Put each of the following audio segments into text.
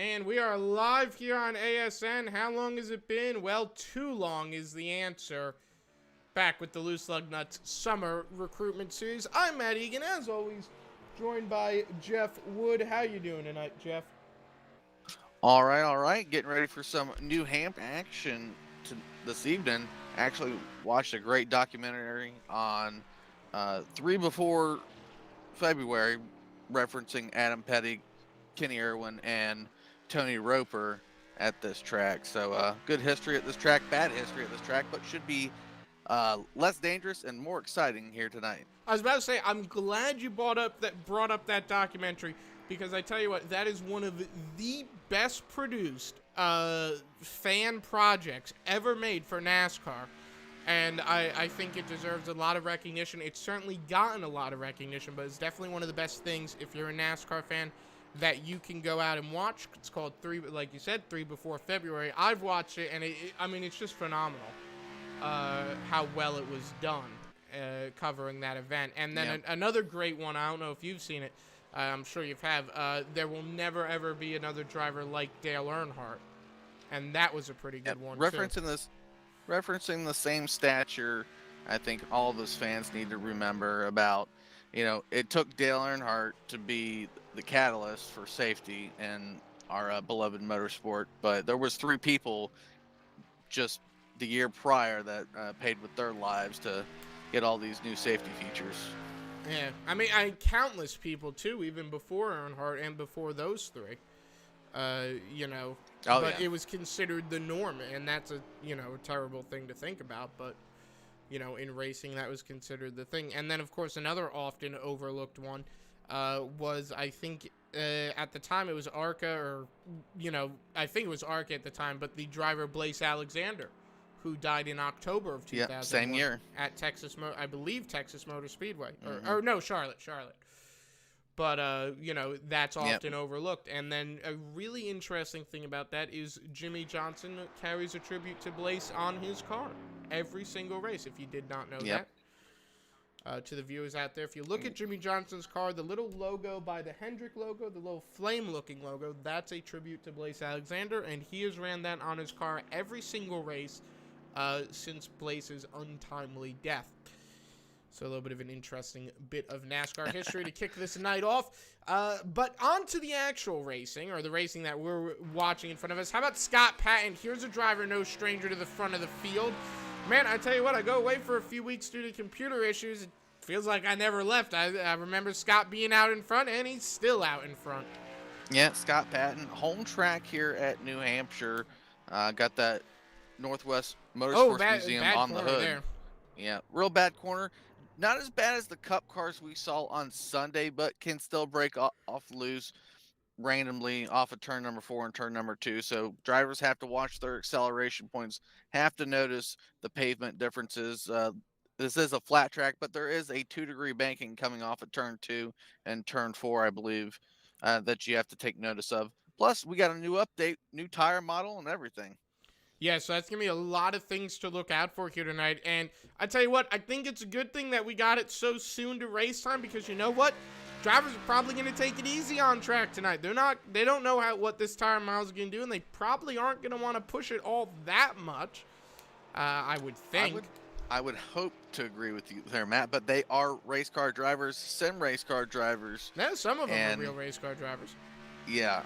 And we are live here on ASN. How long has it been? Well, too long is the answer. Back with the Loose Lugnuts Summer Recruitment Series. I'm Matt Egan, as always, joined by Jeff Wood. How you doing tonight, Jeff? All right. Getting ready for some New Hampshire action this evening. Actually watched a great documentary on 3 before February referencing Adam Petty, Kenny Irwin, and Tony Roper at this track. So good history at this track, bad history at this track, but should be less dangerous and more exciting here tonight. I was about to say, I'm glad you brought up that documentary, because I tell you what, that is one of the best produced fan projects ever made for NASCAR. And I think it deserves a lot of recognition. It's certainly gotten a lot of recognition, but it's definitely one of the best things, if you're a NASCAR fan, that you can go out and watch. It's called like you said, 3 before February. I've watched it, and it's just phenomenal how well it was done covering that event. And then another great one, I don't know if you've seen it, I'm sure you have, There Will Never Ever Be Another Driver Like Dale Earnhardt. And that was a pretty good one, Referencing the same stature, I think all of us fans need to remember about, it took Dale Earnhardt to be the catalyst for safety in our beloved motorsport, but there was 3 people just the year prior that paid with their lives to get all these new safety features. Yeah, countless people too, even before Earnhardt and before those 3. It was considered the norm, and that's a terrible thing to think about, but in racing that was considered the thing. And then of course another often overlooked one was, I think at the time it was ARCA, or I think it was ARCA at the time, but the driver Blaise Alexander, who died in October of 2001. Yeah, same year. At Texas Motor Speedway. Or no, Charlotte. But, that's often overlooked. And then a really interesting thing about that is Jimmy Johnson carries a tribute to Blaise on his car every single race, if you did not know that. To the viewers out there, if you look at Jimmy Johnson's car, the little logo by the Hendrick logo, the little flame-looking logo, that's a tribute to Blaise Alexander, and he has ran that on his car every single race since Blaise's untimely death. So a little bit of an interesting bit of NASCAR history to kick this night off. But on to the actual racing, or the racing that we're watching in front of us. How about Scott Patton? Here's a driver no stranger to the front of the field. Man, I tell you what, I go away for a few weeks due to computer issues. It feels like I never left. I remember Scott being out in front, and he's still out in front. Yeah, Scott Patton, home track here at New Hampshire. Got that Northwest Motorsports Museum on the hood. There. Yeah, real bad corner. Not as bad as the Cup cars we saw on Sunday, but can still break off loose randomly off of turn number 4 and turn number 2. So drivers have to watch their acceleration points, have to notice the pavement differences. This is a flat track, but there is a 2-degree banking coming off of turn 2 and turn 4, I believe, that you have to take notice of. Plus, we got a new update, new tire model and everything. Yeah, so that's going to be a lot of things to look out for here tonight. And I tell you what, I think it's a good thing that we got it so soon to race time, because you know what? Drivers are probably going to take it easy on track tonight. They don't know what this tire miles are going to do, and they probably aren't going to want to push it all that much, I would think. I would hope to agree with you there, Matt, but they are race car drivers, sim race car drivers. No, some of them are real race car drivers. Yeah,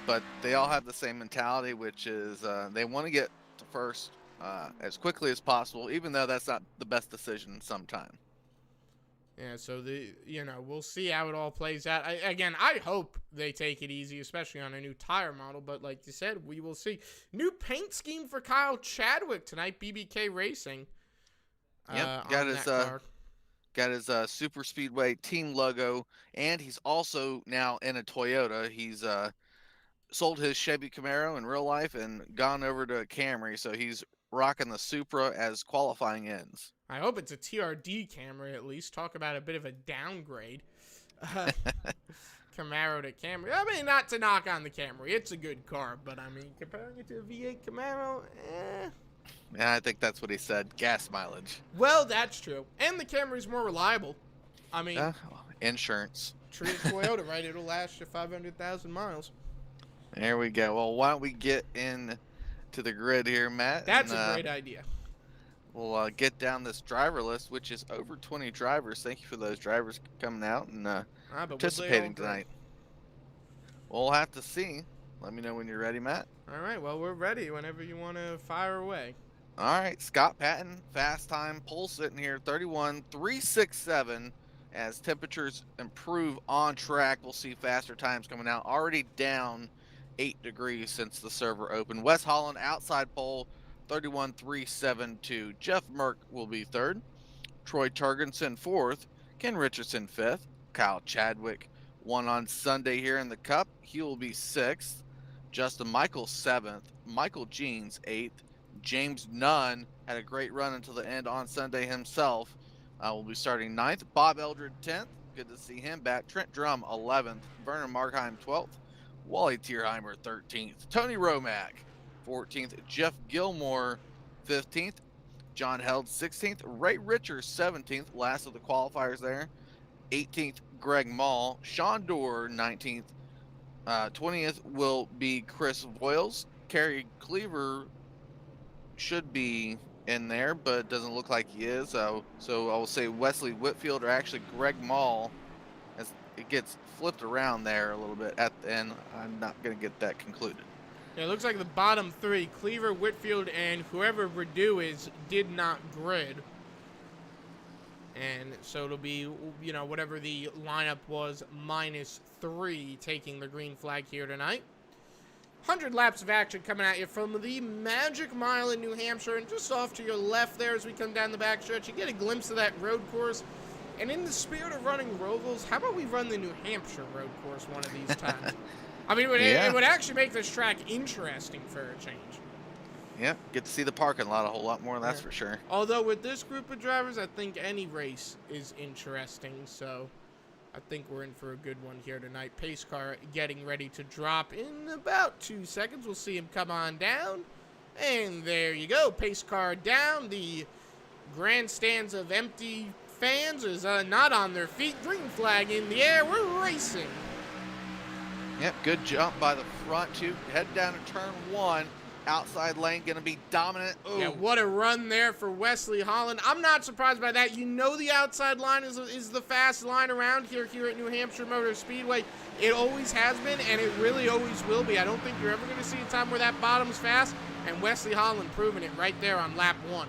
but they all have the same mentality, which is they want to get to first as quickly as possible, even though that's not the best decision sometime. Yeah, so we'll see how it all plays out. I hope they take it easy, especially on a new tire model, but like you said, we will see. New paint scheme for Kyle Chadwick tonight, BBK Racing. Yep, got his super speedway team logo, and he's also now in a Toyota. He's sold his Chevy Camaro in real life and gone over to a Camry, so he's rocking the Supra as qualifying ends. I hope it's a TRD Camry at least. Talk about a bit of a downgrade. Camaro to Camry. I mean, not to knock on the Camry. It's a good car, but I mean, comparing it to a V8 Camaro, Yeah, I think that's what he said. Gas mileage. Well, that's true. And the Camry's more reliable. I mean, insurance. True Toyota, right? It'll last you 500,000 miles. There we go. Well, why don't we get in to the grid here, Matt? That's a great idea. We'll get down this driver list, which is over 20 drivers. Thank you for those drivers coming out and participating tonight. We'll have to see. Let me know when you're ready, Matt. All right. Well, we're ready whenever you want to fire away. All right. Scott Patton, fast time, pole sitting here, 31.367. As temperatures improve on track, we'll see faster times coming out. Already down 8 degrees since the server opened. Wes Holland, outside pole, 31.372. Jeff Merck will be third. Troy Turgensen fourth. Ken Richardson fifth. Kyle Chadwick won on Sunday here in the Cup. He will be sixth. Justin Michael seventh. Michael Jeans eighth. James Nunn had a great run until the end on Sunday himself. Will be starting ninth. Bob Eldred 10th. Good to see him back. Trent Drum 11th. Vernon Markheim 12th. Wally Tierheimer 13th. Tony Romack 14th. Jeff Gilmore 15th. John Held 16th. Ray Richards 17th. Last of the qualifiers there. 18th. Greg Mall. Sean Dorr 19th. 20th will be Chris Voiles. Kerry Cleaver should be in there, but it doesn't look like he is. So I will say Wesley Whitfield, or actually Greg Mall, as it gets flipped around there a little bit at the end. I'm not going to get that concluded. Yeah, it looks like the bottom three, Cleaver, Whitfield, and whoever Verdu is, did not grid. And so it'll be, whatever the lineup was, -3 taking the green flag here tonight. 100 laps of action coming at you from the Magic Mile in New Hampshire. And just off to your left there as we come down the back stretch, you get a glimpse of that road course. And in the spirit of running Rovals, how about we run the New Hampshire road course one of these times? I mean, it would actually make this track interesting for a change. Yeah, get to see the parking lot a whole lot more, that's for sure. Although with this group of drivers, I think any race is interesting, so I think we're in for a good one here tonight. Pace car getting ready to drop in about 2 seconds. We'll see him come on down. And there you go. Pace car down. The grandstands of empty fans is not on their feet. Green flag in the air. We're racing. Yep, good jump by the front two. Head down to turn one. Outside lane going to be dominant. Ooh. Yeah, what a run there for Wesley Holland. I'm not surprised by that. The outside line is the fast line around here at New Hampshire Motor Speedway. It always has been, and it really always will be. I don't think you're ever going to see a time where that bottom's fast, and Wesley Holland proving it right there on lap 1.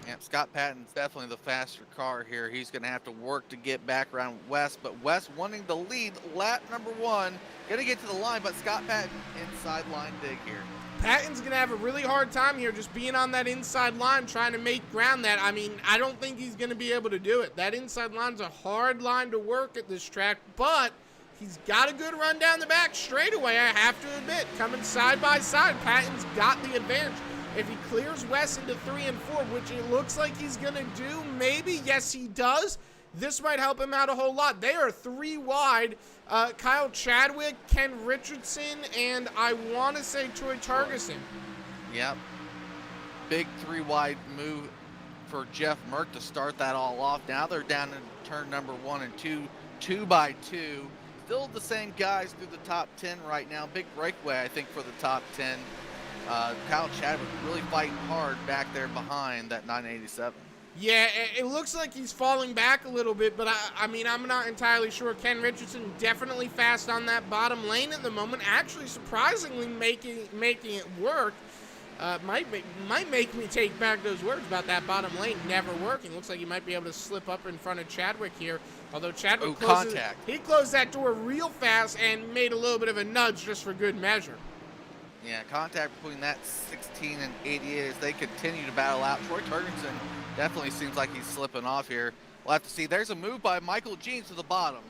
Yeah, Scott Patton's definitely the faster car here. He's going to have to work to get back around Wes, but Wes wanting the lead, lap number 1. Going to get to the line, but Scott Patton inside line dig here. Patton's going to have a really hard time here just being on that inside line trying to make ground that. I mean, I don't think he's going to be able to do it. That inside line's a hard line to work at this track, but he's got a good run down the back straightaway, I have to admit. Coming side by side, Patton's got the advantage. If he clears Wes into 3 and 4, which it looks like he's going to do, maybe, yes he does, this might help him out a whole lot. They are 3 wide. Kyle Chadwick, Ken Richardson, and I want to say Troy Turgensen. Yep. Big 3 wide move for Jeff Merck to start that all off. Now they're down in turn number 1 and 2, 2 by 2. Still the same guys through the top 10 right now. Big breakaway, I think, for the top 10. Kyle Chadwick really fighting hard back there behind that 987. Yeah, it looks like he's falling back a little bit, but I mean, I'm not entirely sure. Ken Richardson definitely fast on that bottom lane at the moment. Actually, surprisingly making it work. Might make me take back those words about that bottom lane never working. Looks like he might be able to slip up in front of Chadwick here. Although Chadwick he closed that door real fast and made a little bit of a nudge just for good measure. Yeah, contact between that 16 and 88 as they continue to battle out. Troy Turgensen definitely seems like he's slipping off here. We'll have to see. There's a move by Michael Jeans to the bottom.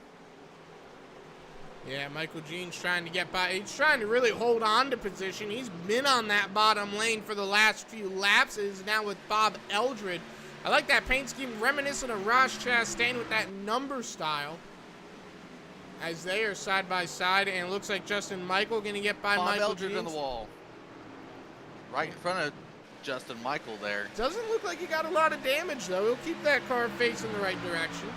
Yeah, Michael Jeans trying to get by. He's trying to really hold on to position. He's been on that bottom lane for the last few laps. It is now with Bob Eldred. I like that paint scheme, reminiscent of Ross Chastain with that number style. As they are side by side, and it looks like Justin Michael going to get by Bob Michael Eldred Jeans. on the wall. Right in front of Justin Michael there. Doesn't look like he got a lot of damage, though. He'll keep that car facing the right direction.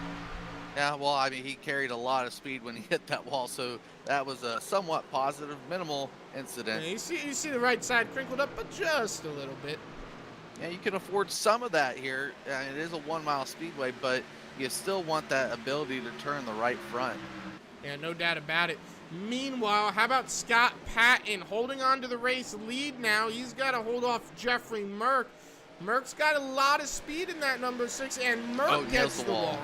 Yeah, well, I mean, he carried a lot of speed when he hit that wall, so that was a somewhat positive, minimal incident. Yeah, you see the right side crinkled up, but just a little bit. Yeah, you can afford some of that here. It is a 1-mile speedway, but you still want that ability to turn the right front. Yeah, no doubt about it. Meanwhile, how about Scott Patton holding on to the race lead now? He's got to hold off Jeffrey Merck. Merck's got a lot of speed in that number 6, and Merck gets the wall.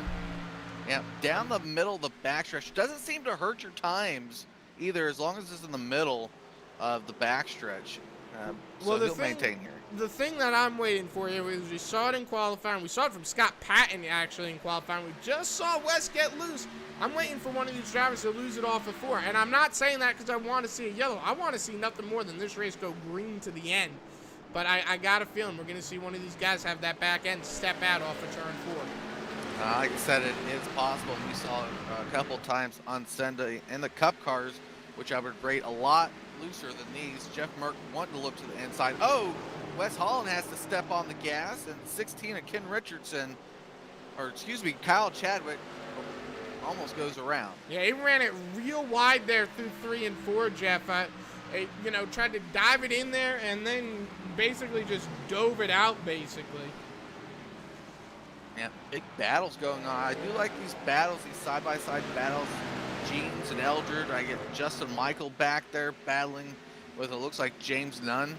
Yeah, down the middle of the backstretch. Doesn't seem to hurt your times either, as long as it's in the middle of the backstretch. So he'll maintain here. The thing that I'm waiting for here is we saw it in qualifying. We saw it from Scott Patton, actually, in qualifying. We just saw Wes get loose. I'm waiting for one of these drivers to lose it off of 4. And I'm not saying that because I want to see a yellow. I want to see nothing more than this race go green to the end. But I got a feeling we're going to see one of these guys have that back end step out off of turn 4. Like I said, it is possible. We saw it a couple times on Sunday in the Cup cars, which I would rate a lot looser than these. Jeff Merck wanted to look to the inside. Oh, Wes Holland has to step on the gas, and 16 of Ken Richardson, or excuse me, Kyle Chadwick almost goes around. Yeah, he ran it real wide there through 3 and 4, Jeff. Tried to dive it in there and then basically just dove it out, basically. Yeah, big battles going on. I do like these battles, these side-by-side battles. Jeans and Eldred. I get Justin Michael back there battling with, it looks like, James Nunn.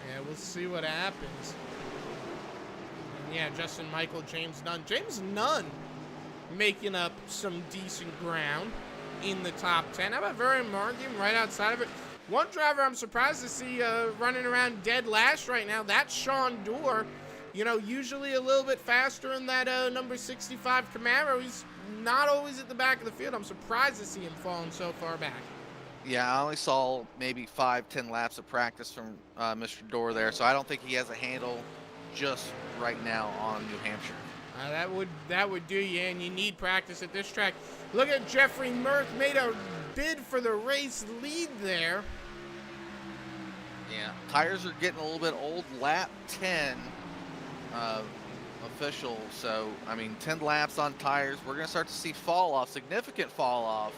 Yeah, we'll see what happens. And yeah, Justin Michael, James Nunn. James Nunn making up some decent ground in the top 10. How about Very Margin right outside of it? One driver I'm surprised to see running around dead last right now, that's Sean Dorr. You know, usually a little bit faster in that number 65 Camaro. He's not always at the back of the field. I'm surprised to see him falling so far back. Yeah, I only saw maybe 5-10 laps of practice from Mr. Dorr there, so I don't think he has a handle just right now on New Hampshire. That would do you, and you need practice at this track. Look at Jeffrey Merck, made a bid for the race lead there. Yeah, tires are getting a little bit old. Lap 10 official, so I mean 10 laps on tires. We're going to start to see fall off, significant fall off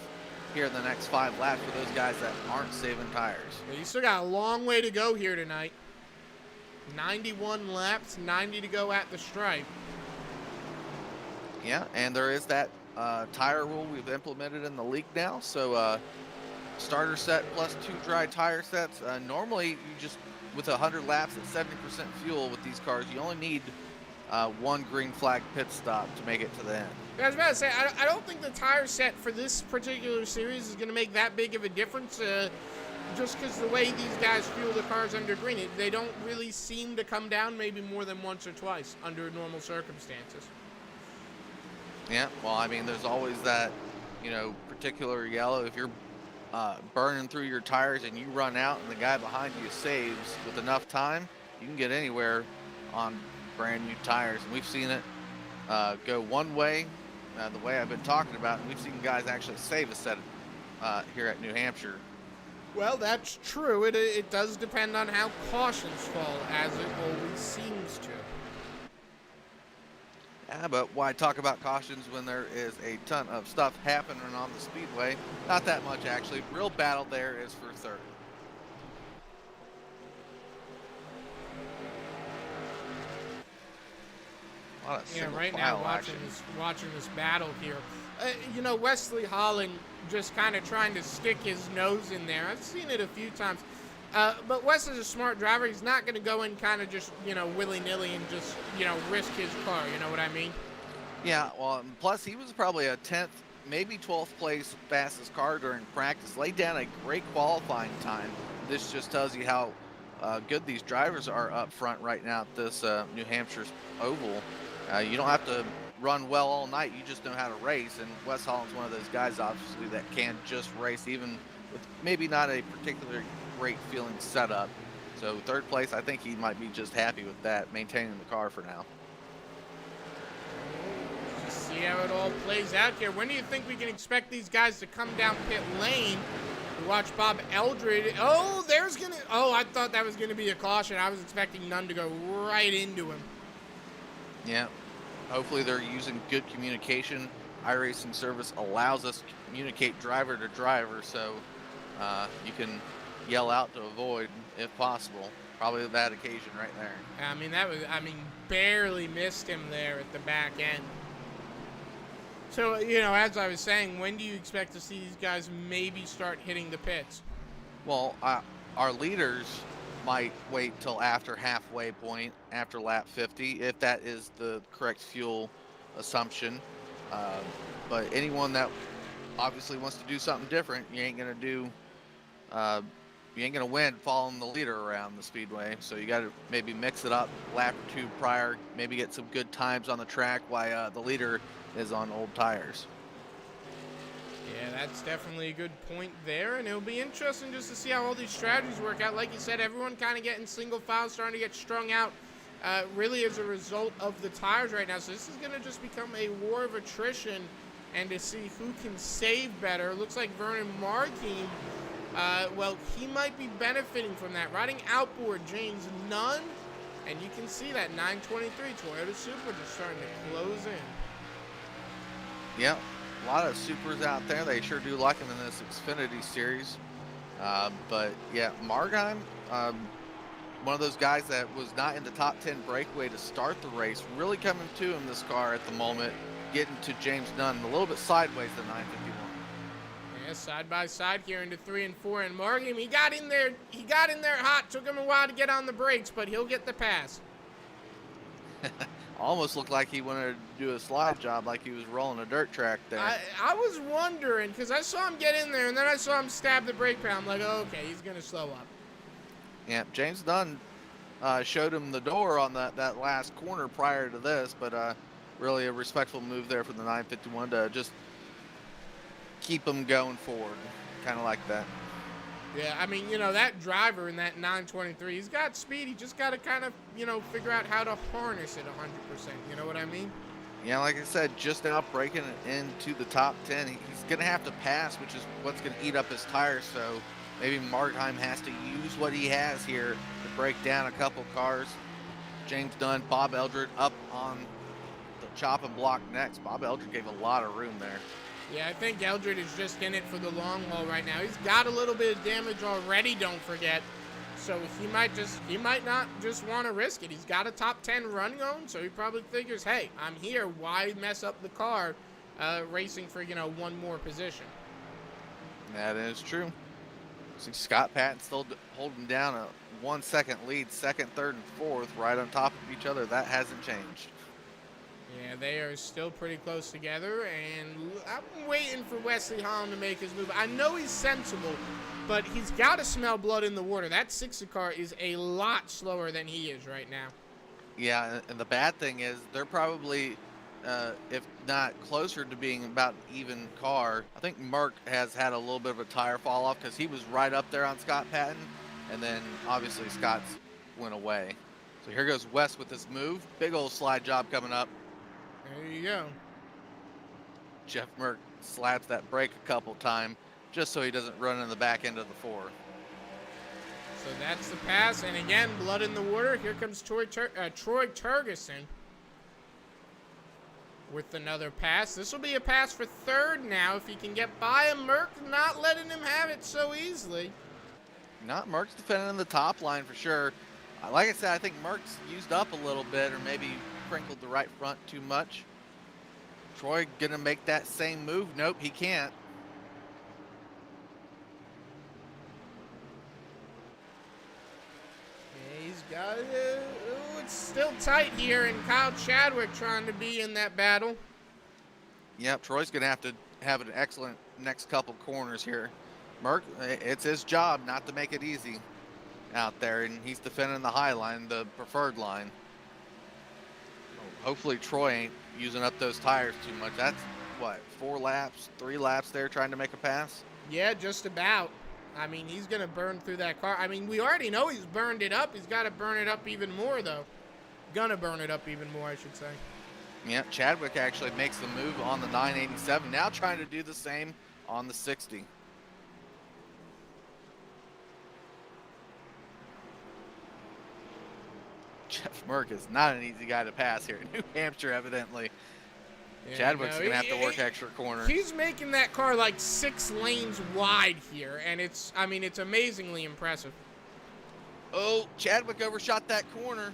here in the next 5 laps for those guys that aren't saving tires. Yeah, you still got a long way to go here tonight. 91 laps, 90 to go at the stripe. Yeah, and there is that tire rule we've implemented in the league now. So starter set plus 2 dry tire sets. Normally, you just, with 100 laps at 70% fuel with these cars, you only need 1 green flag pit stop to make it to the end. I was about to say, I don't think the tire set for this particular series is going to make that big of a difference, just because the way these guys fuel the cars under green. They don't really seem to come down maybe more than once or twice under normal circumstances. Yeah, well, I mean, there's always that, particular yellow. If you're burning through your tires and you run out and the guy behind you saves with enough time, you can get anywhere on brand new tires. And we've seen it go one way, the way I've been talking about, and we've seen guys actually save a set here at New Hampshire. Well, that's true. It does depend on how cautions fall, as it always seems to. Yeah, but why talk about cautions when there is a ton of stuff happening on the speedway? Not that much, actually. Real battle there is for third. Yeah, right now watching this battle here. Wesley Holland just kind of trying to stick his nose in there. I've seen it a few times. But Wes is a smart driver. He's not going to go in kind of just, willy-nilly and just, risk his car. You know what I mean? Yeah, well, plus he was probably a 10th, maybe 12th place fastest car during practice. Laid down a great qualifying time. This just tells you how good these drivers are up front right now at this New Hampshire Oval. You don't have to run well all night. You just know how to race. And Wes Holland's one of those guys, obviously, that can just race even with maybe not a particularly great feeling setup. So third place, I think he might be just happy with that, maintaining the car for now. Just see how it all plays out here. When do you think we can expect these guys to come down pit lane? We watch Bob Eldred. Oh, I thought that was gonna be a caution. I was expecting none to go right into him. Yeah. hopefully they're using good communication. iRacing service allows us to communicate driver to driver, so you can yell out to avoid if possible. Probably that occasion right there. Barely missed him there at the back end. So, as I was saying, when do you expect to see these guys maybe start hitting the pits? Well, our leaders might wait till after halfway point, after lap 50, if that is the correct fuel assumption. But anyone that obviously wants to do something different, you ain't gonna win following the leader around the speedway. So you got to maybe mix it up, lap or two prior, maybe get some good times on the track while the leader is on old tires. Yeah, that's definitely a good point there, and it'll be interesting just to see how all these strategies work out. Like you said, everyone kind of getting single file, starting to get strung out, really as a result of the tires right now. So this is going to just become a war of attrition, and to see who can save better. It looks like Vernon Markey, he might be benefiting from that. Riding outboard, James Nunn, and you can see that 923 Toyota Supra just starting to close in. Yep. A lot of Supers out there. They sure do like them in this Xfinity series. But yeah, Margheim, one of those guys that was not in the top 10 breakaway to start the race, really coming to him this car at the moment, getting to James Nunn a little bit sideways to 951. Yeah, side by side here into 3 and 4, and Margheim, he got in there hot. Took him a while to get on the brakes, but he'll get the pass. Almost looked like he wanted to do a slide job, like he was rolling a dirt track there. I was wondering, because I saw him get in there, and then I saw him stab the brake pedal. I'm like, oh, okay, he's going to slow up. Yeah, James Nunn showed him the door on that last corner prior to this, but really a respectful move there for the 951 to just keep him going forward, kind of like that. Yeah, that driver in that 923, he's got speed. He just got to kind of, figure out how to harness it 100%. You know what I mean? Yeah, like I said, just now breaking it into the top 10. He's going to have to pass, which is what's going to eat up his tires. So maybe Margheim has to use what he has here to break down a couple cars. James Nunn, Bob Eldred up on the chopping block next. Bob Eldred gave a lot of room there. Yeah, I think Eldred is just in it for the long haul right now. He's got a little bit of damage already, don't forget. So he might not just want to risk it. He's got a top 10 run going, so he probably figures, hey, I'm here. Why mess up the car racing for, one more position? That is true. See Scott Patton still holding down a 1 second lead, second, third, and fourth, right on top of each other. That hasn't changed. Yeah, they are still pretty close together, and I'm waiting for Wesley Holland to make his move. I know he's sensible, but he's got to smell blood in the water. That 60 car is a lot slower than he is right now. Yeah, and the bad thing is they're probably, if not closer to being about an even car. I think Merck has had a little bit of a tire fall off because he was right up there on Scott Patton, and then obviously Scott's went away. So here goes Wes with this move. Big old slide job coming up. There you go. Jeff Merck slaps that brake a couple times just so he doesn't run in the back end of the four. So that's the pass, and again, blood in the water. Here comes Troy Turgeson with another pass. This will be a pass for third now if he can get by him. Merck not letting him have it so easily. Not Merck's defending the top line for sure. Like I said, I think Merck's used up a little bit, or maybe crinkled the right front too much. Troy gonna make that same move? Nope, he can't. Yeah, he's got it. It's still tight here, and Kyle Chadwick trying to be in that battle. Yep, Troy's gonna have to have an excellent next couple corners here. Merck, it's his job not to make it easy out there, and he's defending the high line, the preferred line. Hopefully Troy ain't using up those tires too much. That's what, 3 laps there trying to make a pass? Yeah, just about. He's going to burn through that car. We already know he's burned it up. He's got to burn it up even more, though. Gonna burn it up even more, I should say. Yeah, Chadwick actually makes the move on the 987. Now trying to do the same on the 60. Jeff Merck is not an easy guy to pass here in New Hampshire, evidently. Yeah, Chadwick's going to have to work extra corner. He's making that car like 6 lanes wide here, and it's amazingly impressive. Oh, Chadwick overshot that corner.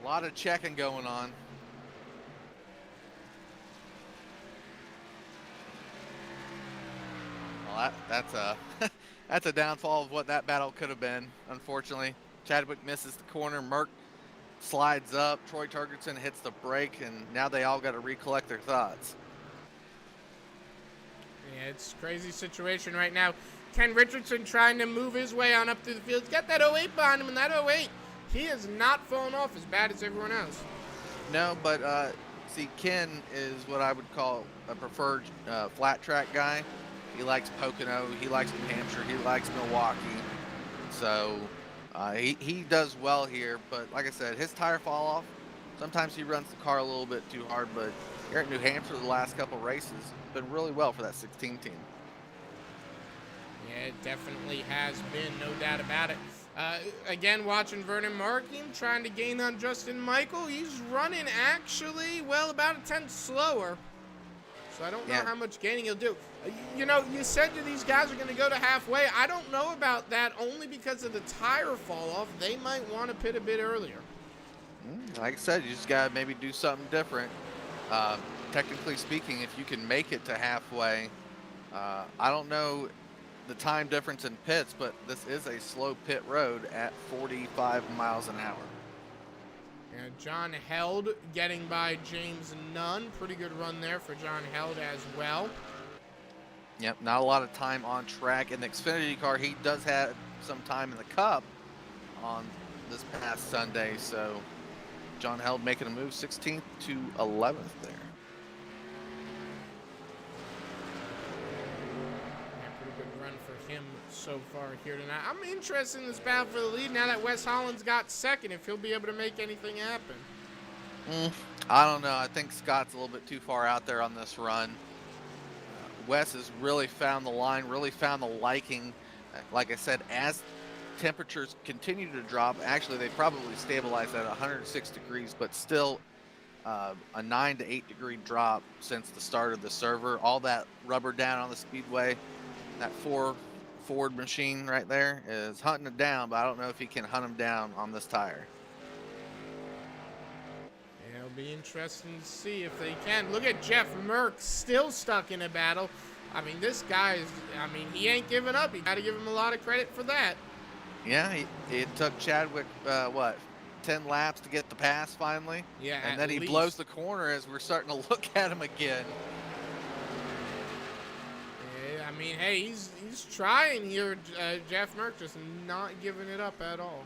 A lot of checking going on. Well, that's a downfall of what that battle could have been, unfortunately. Chadwick misses the corner. Merck slides up. Troy Turgerson hits the brake, and now they all got to recollect their thoughts. Yeah, it's a crazy situation right now. Ken Richardson trying to move his way on up through the field. He's got that 08 behind him, and that 08, he has not fallen off as bad as everyone else. No, but see, Ken is what I would call a preferred flat track guy. He likes Pocono. He likes New Hampshire. He likes Milwaukee. So he does well here. But like I said, his tire fall off. Sometimes he runs the car a little bit too hard. But here at New Hampshire, the last couple races, been really well for that 16 team. Yeah, it definitely has been, no doubt about it. Again, watching Vernon Marking trying to gain on Justin Michael. He's running actually, well, about a tenth slower. So I don't know how much gaining he'll do. You know, you said that these guys are going to go to halfway. I don't know about that only because of the tire fall off. They might want to pit a bit earlier. Like I said, you just got to maybe do something different. Technically speaking, if you can make it to halfway, I don't know the time difference in pits, but this is a slow pit road at 45 miles an hour. Yeah, John Held getting by James Nunn. Pretty good run there for John Held as well. Yep, not a lot of time on track. In the Xfinity car, he does have some time in the Cup on this past Sunday, so John Held making a move 16th to 11th there. So far here tonight. I'm interested in this battle for the lead now that Wes Holland's got second, if he'll be able to make anything happen. I don't know. I think Scott's a little bit too far out there on this run. Wes has really found the line, really found the liking. Like I said, as temperatures continue to drop, actually they probably stabilize at 106 degrees, but still a 9 to 8 degree drop since the start of the server. All that rubber down on the speedway, that Ford machine right there is hunting it down, but I don't know if he can hunt him down on this tire. Yeah, it'll be interesting to see if they can. Look at Jeff Merck still stuck in a battle. I mean, this guy is, he ain't giving up. You got to give him a lot of credit for that. Yeah, it took Chadwick, 10 laps to get the pass finally. Yeah, and then he blows the corner as we're starting to look at him again. Hey, he's trying here. Jeff Merck just not giving it up at all.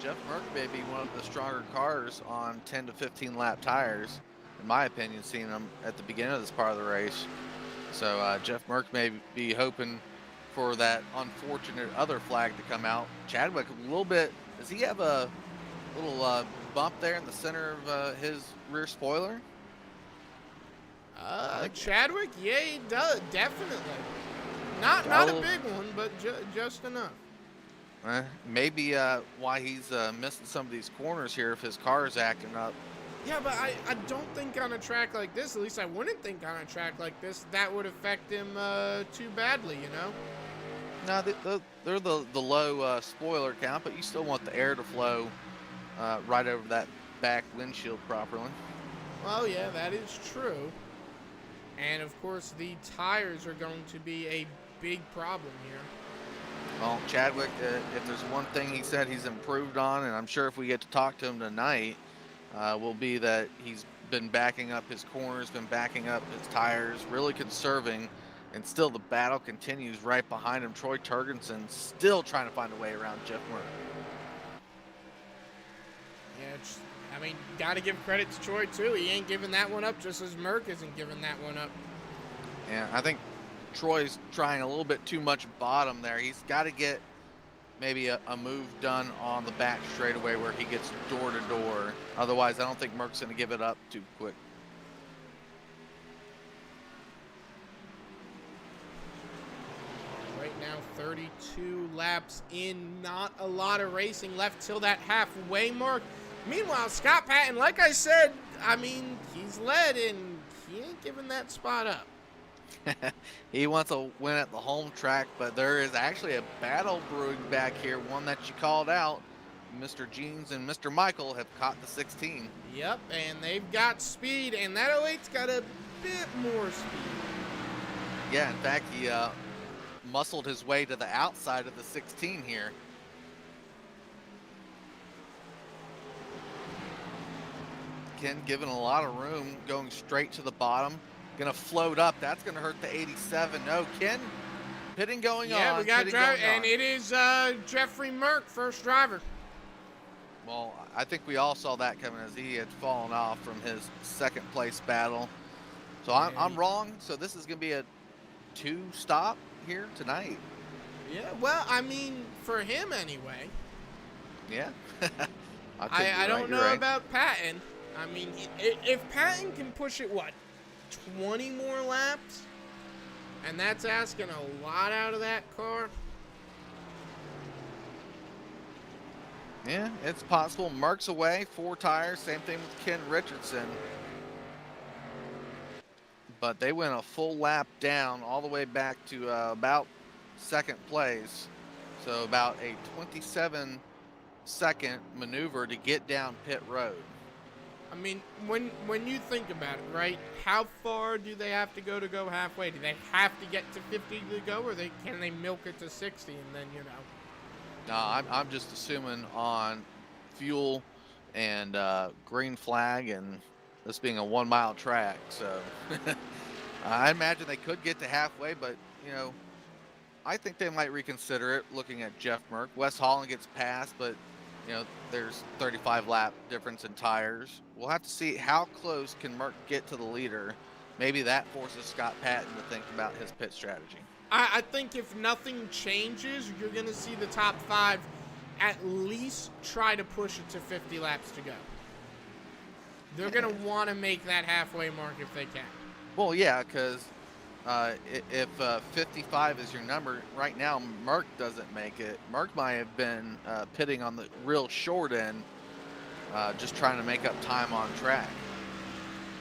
Jeff Merck may be one of the stronger cars on 10 to 15 lap tires, in my opinion, seeing them at the beginning of this part of the race. So Jeff Merck may be hoping for that unfortunate other flag to come out. Chadwick a little bit, does he have a little bump there in the center of his rear spoiler? Chadwick, yeah, he does, definitely. Not a big one, but just enough. Maybe why he's missing some of these corners here if his car is acting up. Yeah, but I don't think on a track like this, at least I wouldn't think on a track like this, that would affect him too badly, you know? No, they're the low spoiler count, but you still want the air to flow right over that back windshield properly. Well, yeah, that is true. And, of course, the tires are going to be a big problem here. Well, Chadwick, if there's one thing he said he's improved on, and I'm sure if we get to talk to him tonight, will be that he's been backing up his corners, been backing up his tires, really conserving, and still the battle continues right behind him. Troy Turgerson still trying to find a way around Jeff Merck. Yeah, got to give credit to Troy, too. He ain't giving that one up just as Merck isn't giving that one up. Yeah, I think Troy's trying a little bit too much bottom there. He's got to get maybe a move done on the back straightaway where he gets door to door. Otherwise, I don't think Merck's going to give it up too quick. Right now, 32 laps in, not a lot of racing left till that halfway mark. Meanwhile, Scott Patton, like I said, I mean, he's led and he ain't giving that spot up. He wants a win at the home track, but there is actually a battle brewing back here, one that you called out. Mr. Jeans and Mr. Michael have caught the 16. Yep, and they've got speed, and that 08's got a bit more speed. Yeah, in fact, he muscled his way to the outside of the 16 here. Ken given a lot of room, going straight to the bottom. Gonna float up. That's gonna hurt the 87. No, Ken, pitting going on. Yeah, we got driver, and it is Jeffrey Merck, first driver. Well, I think we all saw that coming as he had fallen off from his second place battle. So I'm wrong. So this is gonna be a 2-stop here tonight. Yeah, well, I mean, for him anyway. Yeah. I don't know about Patton. I mean, if Patton can push it, 20 more laps? And that's asking a lot out of that car. Yeah, it's possible. Merck's away, 4 tires. Same thing with Ken Richardson. But they went a full lap down all the way back to about second place. So about a 27-second maneuver to get down pit road. I mean, when you think about it, right? How far do they have to go halfway? Do they have to get to 50 to go, or can they milk it to 60 and then, you know? No, I'm just assuming on fuel and green flag and this being a 1-mile track. So I imagine they could get to halfway, but, you know, I think they might reconsider it looking at Jeff Merck. Wes Holland gets passed, but, you know, there's 35 lap difference in tires. We'll have to see how close can Merck get to the leader. Maybe that forces Scott Patton to think about his pit strategy. I think if nothing changes, you're going to see the top 5 at least try to push it to 50 laps to go. They're going to want to make that halfway mark if they can. Well, yeah, because if 55 is your number, right now Merck doesn't make it. Merck might have been pitting on the real short end, just trying to make up time on track.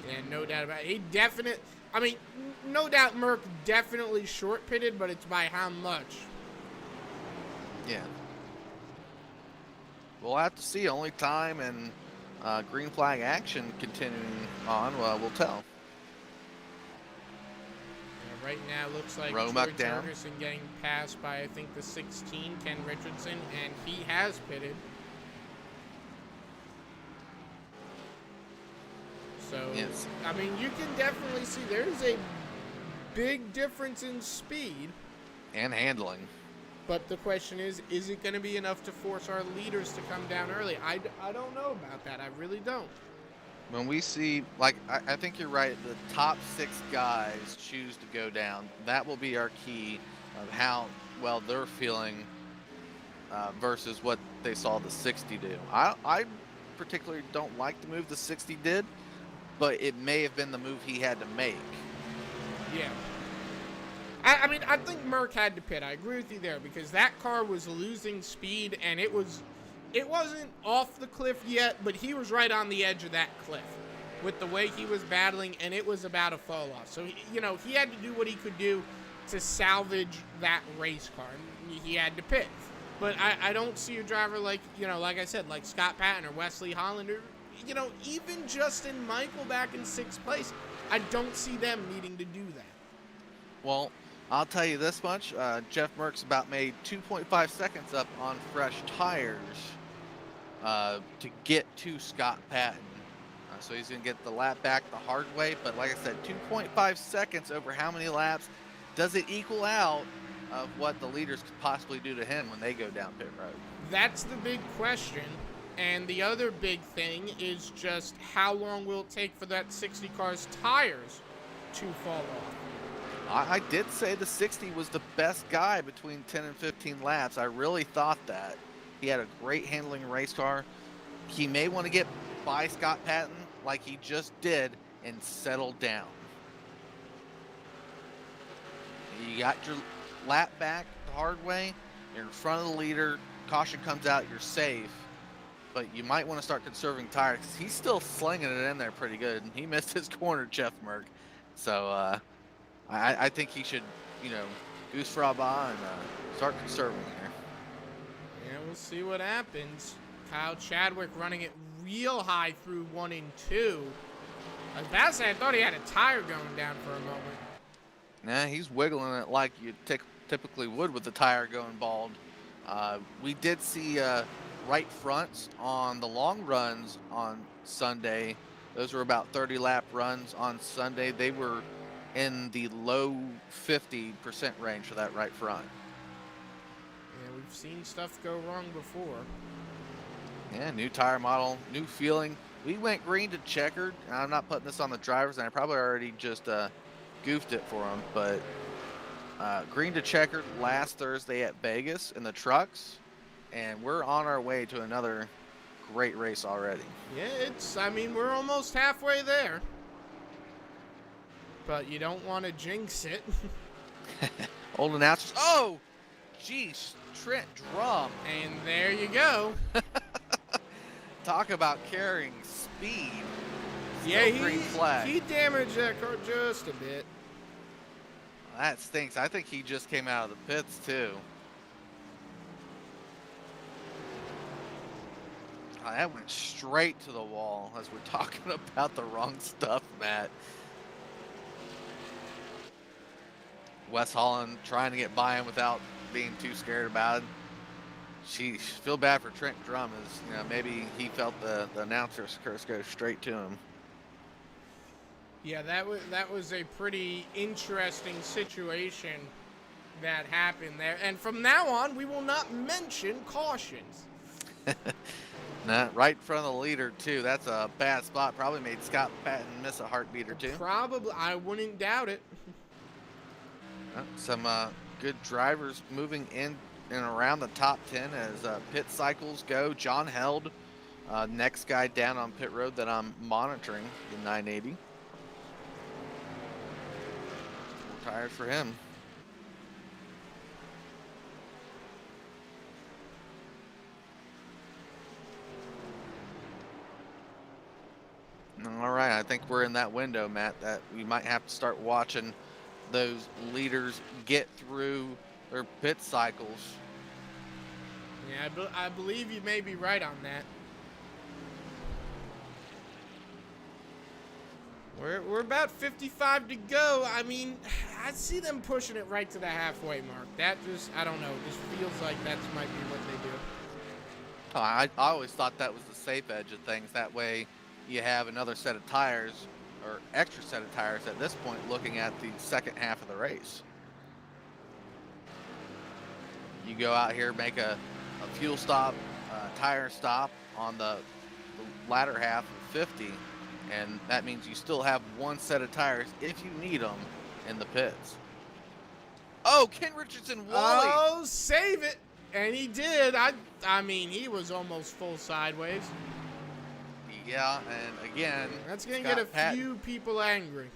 Yeah, no doubt about it. I mean, no doubt Merck definitely short pitted, but it's by how much? Yeah. We'll have to see. Only time and green flag action continuing on, we'll tell. Right now, looks like Roebuck George Anderson getting passed by, I think, the 16, Ken Richardson, and he has pitted. So, yes. I mean, you can definitely see there's a big difference in speed. And handling. But the question is it going to be enough to force our leaders to come down early? I don't know about that. I really don't. When we see, like, I think you're right, the top 6 guys choose to go down. That will be our key of how well they're feeling versus what they saw the 60 do. I particularly don't like the move the 60 did, but it may have been the move he had to make. Yeah. I mean, I think Merck had to pit. I agree with you there because that car was losing speed, and it wasn't off the cliff yet, but he was right on the edge of that cliff with the way he was battling, and it was about to fall off. So, he had to do what he could do to salvage that race car, and he had to pit. But I don't see a driver like, like I said, like Scott Patton or Wesley Holland or, even Justin Michael back in 6th place. I don't see them needing to do that. Well, I'll tell you this much. Jeff Merck's about made 2.5 seconds up on fresh tires to get to Scott Patton. So he's going to get the lap back the hard way. But like I said, 2.5 seconds over how many laps does it equal out of what the leaders could possibly do to him when they go down pit road? That's the big question. And the other big thing is just how long will it take for that 60 car's tires to fall off? I did say the 60 was the best guy between 10 and 15 laps. I really thought that. He had a great handling race car. He may want to get by Scott Patton like he just did and settle down. You got your lap back the hard way, you're in front of the leader, caution comes out, you're safe. But you might want to start conserving tires because he's still slinging it in there pretty good. And he missed his corner, Jeff Merck. So I think he should, goose for Abba and start conserving here. Yeah, we'll see what happens. Kyle Chadwick running it real high through 1 and 2. I was about to say, I thought he had a tire going down for a moment. Nah, he's wiggling it like you typically would with the tire going bald. We did see right fronts on the long runs on Sunday. Those were about 30 lap runs on Sunday. They were in the low 50% range for that right front. Yeah, we've seen stuff go wrong before. Yeah, new tire model, new feeling. We went green to checkered. I'm not putting this on the drivers, and I probably already just goofed it for them, but green to checkered last Thursday at Vegas in the trucks, and we're on our way to another great race already. Yeah, we're almost halfway there. But you don't want to jinx it. Old announcers. Oh, geez, Trent Drum. And there you go. Talk about carrying speed. Yeah, green flag. He damaged that car just a bit. That stinks. I think he just came out of the pits, too. Oh, that went straight to the wall as we're talking about the wrong stuff, Matt. Wes Holland trying to get by him without being too scared about it. She feel bad for Trent Drum as maybe he felt the announcer's curse go straight to him. Yeah, that was a pretty interesting situation that happened there. And from now on, we will not mention cautions. Nah, right in front of the leader, too. That's a bad spot. Probably made Scott Patton miss a heartbeat or two. Probably. I wouldn't doubt it. Some good drivers moving in and around the top 10 as pit cycles go. John Held, next guy down on pit road that I'm monitoring, the 980. More tires for him. All right, I think we're in that window, Matt, that we might have to start watching those leaders get through their pit cycles. Yeah, I believe you may be right on that. We're about 55 to go. I mean, I see them pushing it right to the halfway mark. That just, I don't know, just feels like that might be what they do. I always thought that was the safe edge of things. That way you have another set of tires or extra set of tires at this point looking at the second half of the race. You go out here, make a fuel stop, tire stop on the latter half of 50, and that means you still have one set of tires if you need them in the pits. Oh, Ken Richardson Wally. Oh, save it. And he did. I mean, he was almost full sideways. Yeah, and again, that's going to get a few people angry.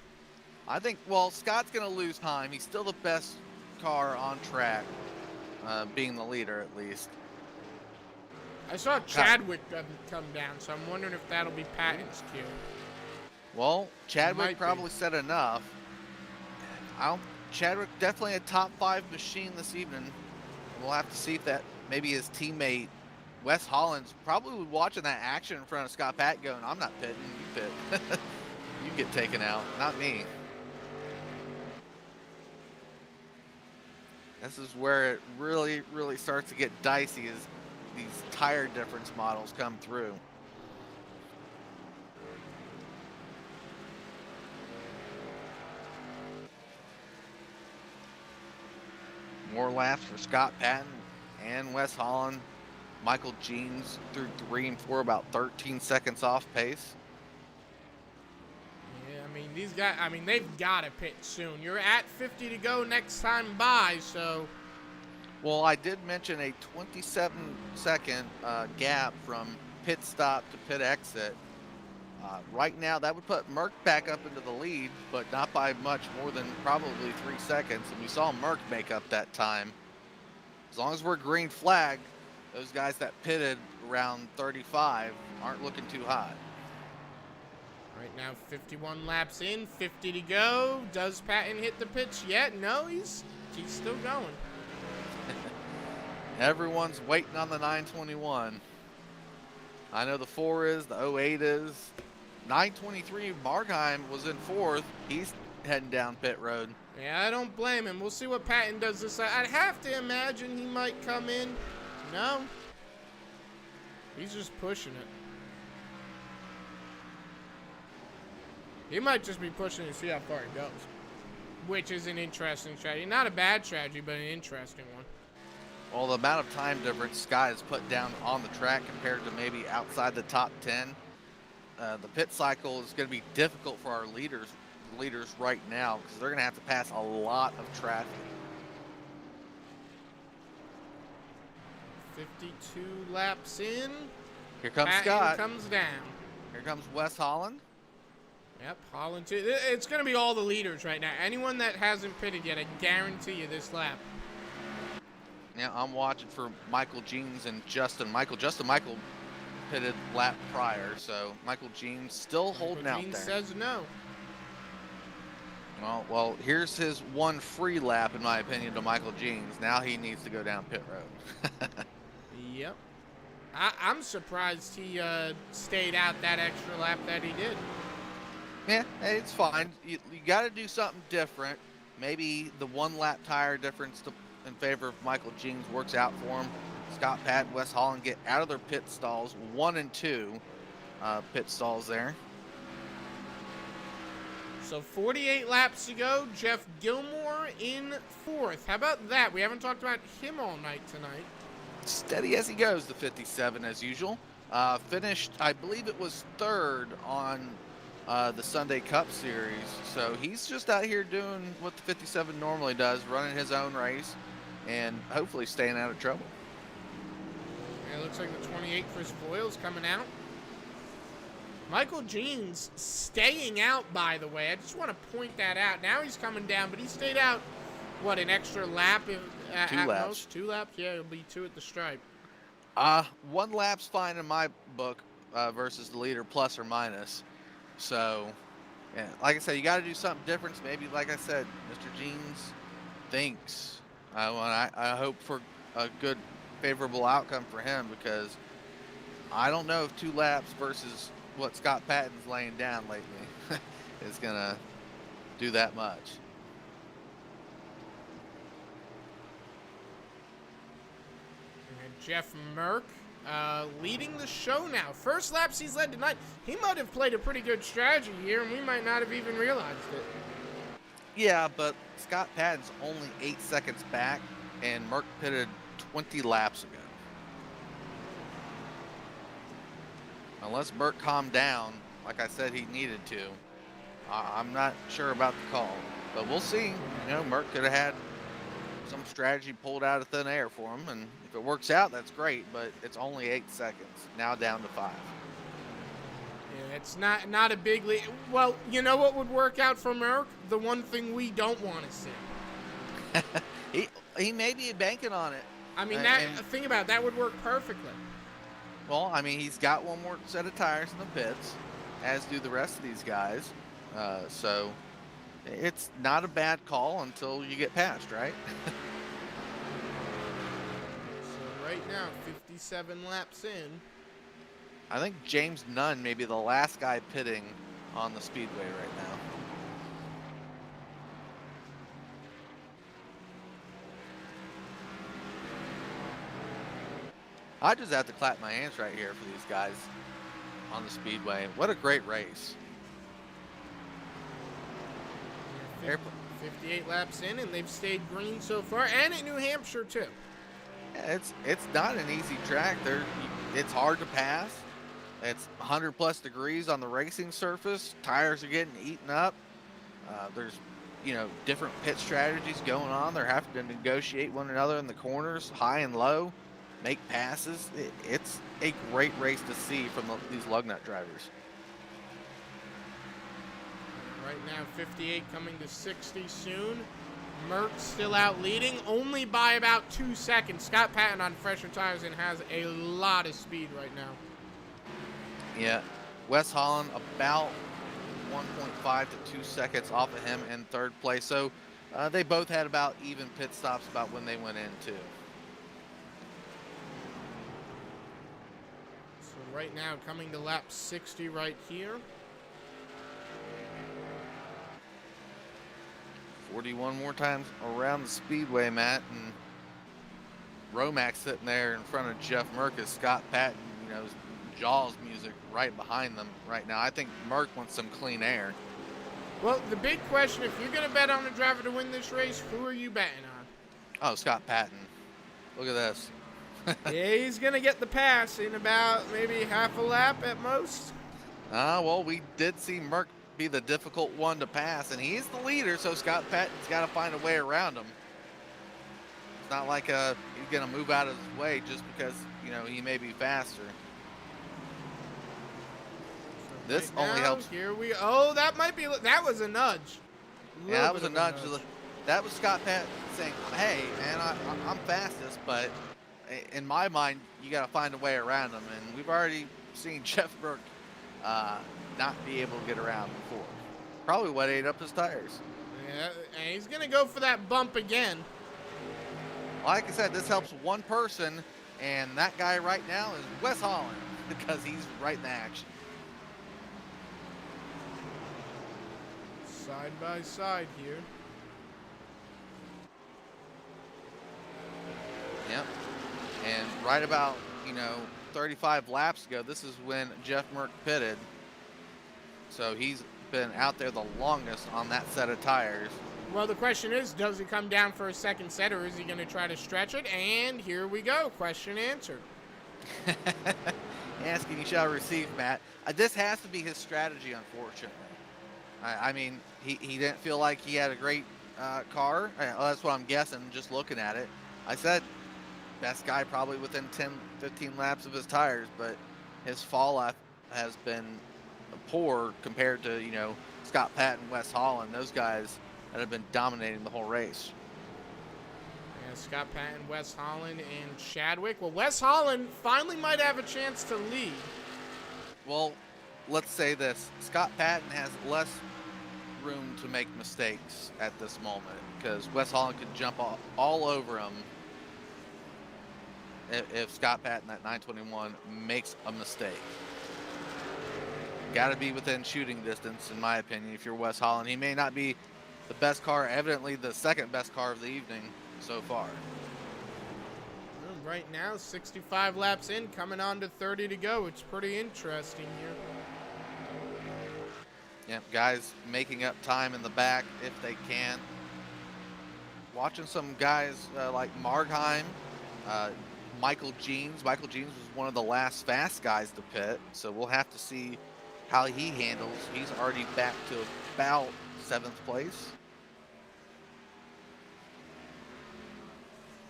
I think, well, Scott's going to lose time. He's still the best car on track, being the leader at least. I saw Chadwick come down, so I'm wondering if that'll be Patton's cue. Well, Chadwick probably said enough. Chadwick definitely a top 5 machine this evening. We'll have to see if that maybe his teammate Wes Holland's probably watching that action in front of Scott Patton going, I'm not pitting, you pit. You get taken out, not me. This is where it really, really starts to get dicey as these tire difference models come through. More laps for Scott Patton and Wes Holland. Michael Jeans through 3 and 4, about 13 seconds off pace. Yeah, I mean, these guys, they've got to pit soon. You're at 50 to go next time by, so. Well, I did mention a 27-second gap from pit stop to pit exit. Right now, that would put Merck back up into the lead, but not by much more than probably 3 seconds. And we saw Merck make up that time. As long as we're green flag, those guys that pitted around 35 aren't looking too hot. Right now, 51 laps in, 50 to go. Does Patton hit the pitch yet? No, he's still going. Everyone's waiting on the 921. I know the 4 is, the 08 is. 923, Markheim was in 4th. He's heading down pit road. Yeah, I don't blame him. We'll see what Patton does this side. I'd have to imagine he might come in. No. He's just pushing it. He might just be pushing to see how far he goes. Which is an interesting strategy. Not a bad strategy, but an interesting one. Well, the amount of time difference Scott has put down on the track compared to maybe outside the top 10, the pit cycle is going to be difficult for our leaders right now because they're going to have to pass a lot of traffic. 52 laps in. Here comes Patton Scott. Comes down. Here comes Wes Holland. Yep, Holland too. It's going to be all the leaders right now. Anyone that hasn't pitted yet, I guarantee you this lap. Yeah, I'm watching for Michael Jeans and Justin Michael pitted lap prior, so Michael Jeans still holding out there. Says no. Well, here's his one free lap, in my opinion, to Michael Jeans. Now he needs to go down pit road. Yep. I'm surprised he stayed out that extra lap that he did. Yeah, it's fine. You got to do something different. Maybe the 1 lap tire difference in favor of Michael Jeans works out for him. Scott Patton, Wes Holland get out of their pit stalls, 1 and 2 pit stalls there. So 48 laps to go. Jeff Gilmore in 4th. How about that? We haven't talked about him all night tonight. Steady as he goes, the 57 as usual. Finished, I believe it was 3rd on the Sunday Cup Series. So he's just out here doing what the 57 normally does, running his own race and hopefully staying out of trouble. Yeah, it looks like the 28 Chris Boyle's coming out. Michael Jeans staying out, by the way. I just want to point that out. Now he's coming down, but he stayed out, what, an extra lap? 2 laps. Most? 2 laps? Yeah, it'll be 2 at the stripe. 1 lap's fine in my book versus the leader, plus or minus. So, yeah, like I said, you got to do something different. Maybe, like I said, Mr. Jeans thinks. I hope for a good, favorable outcome for him because I don't know if 2 laps versus what Scott Patton's laying down lately is going to do that much. And Jeff Merck leading the show now. First laps he's led tonight. He might have played a pretty good strategy here, and we might not have even realized it. Yeah, but Scott Patton's only 8 seconds back, and Merck pitted 20 laps ago. Unless Merck calmed down, like I said he needed to, I'm not sure about the call. But we'll see. You know, Merck could have had some strategy pulled out of thin air for him, and if it works out, that's great, but it's only 8 seconds. Now down to 5. Yeah, it's not a big lead. Well, you know what would work out for Merck? The one thing we don't want to see. he may be banking on it. I mean, think about it, that would work perfectly. Well, I mean, he's got 1 more set of tires in the pits, as do the rest of these guys. So it's not a bad call until you get past, right? So right now, 57 laps in. I think James Nunn may be the last guy pitting on the speedway right now. I just have to clap my hands right here for these guys on the speedway. What a great race. 58 laps in, and they've stayed green so far, and at New Hampshire too. Yeah, it's not an easy track. It's hard to pass. It's 100+ degrees on the racing surface. Tires are getting eaten up. There's, different pit strategies going on. They're having to negotiate one another in the corners, high and low, make passes. It's a great race to see from these Lugnut drivers. Right now, 58 coming to 60 soon. Merck still out leading, only by about 2 seconds. Scott Patton on fresher tires and has a lot of speed right now. Yeah, Wes Holland about 1.5 to 2 seconds off of him in third place. So they both had about even pit stops about when they went in too. So right now, coming to lap 60 right here. 41 more times around the speedway, Matt, and Romack sitting there in front of Jeff Merck as Scott Patton, you know, Jaws music right behind them right now. I think Merck wants some clean air. Well, the big question, if you're going to bet on a driver to win this race, who are you betting on? Oh, Scott Patton. Look at this. Yeah, he's going to get the pass in about maybe half a lap at most. Well, we did see Merck be the difficult one to pass, and he's the leader, so Scott Patton's got to find a way around him. It's not like he's going to move out of his way just because, you know, he may be faster. So This right only now, helps. Here we oh, that that was a nudge. Yeah, that was a nudge. That was Scott Patton saying, hey, man, I'm fastest, but in my mind, you got to find a way around him, and we've already seen Jeff Burke not be able to get around before. Probably what ate up his tires. Yeah, and he's going to go for that bump again. Like I said, this helps one person, and that guy right now is Wes Holland because he's right in the action. Side by side here. Yep. And right about, 35 laps ago, this is when Jeff Merck pitted. So he's been out there the longest on that set of tires. Well, the question is, does he come down for a second set, or is he going to try to stretch it? And here we go. Question answered. Asking you shall receive, Matt. This has to be his strategy, unfortunately. I mean, he didn't feel like he had a great car. That's what I'm guessing, just looking at it. I said best guy probably within 10, 15 laps of his tires, but his fall off has been poor compared to, Scott Patton, Wes Holland, those guys that have been dominating the whole race. Yeah, Scott Patton, Wes Holland, and Chadwick. Well, Wes Holland finally might have a chance to lead. Well, let's say this. Scott Patton has less room to make mistakes at this moment because Wes Holland could jump all over him if Scott Patton at 921 makes a mistake. Got to be within shooting distance, in my opinion, if you're Wes Holland. He may not be the best car, evidently the second best car of the evening so far. Well, right now, 65 laps in, coming on to 30 to go. It's pretty interesting here. Yep, guys making up time in the back if they can. Watching some guys like Margheim, Michael Jeans. Michael Jeans was one of the last fast guys to pit, so we'll have to see how he handles. He's already back to about 7th place.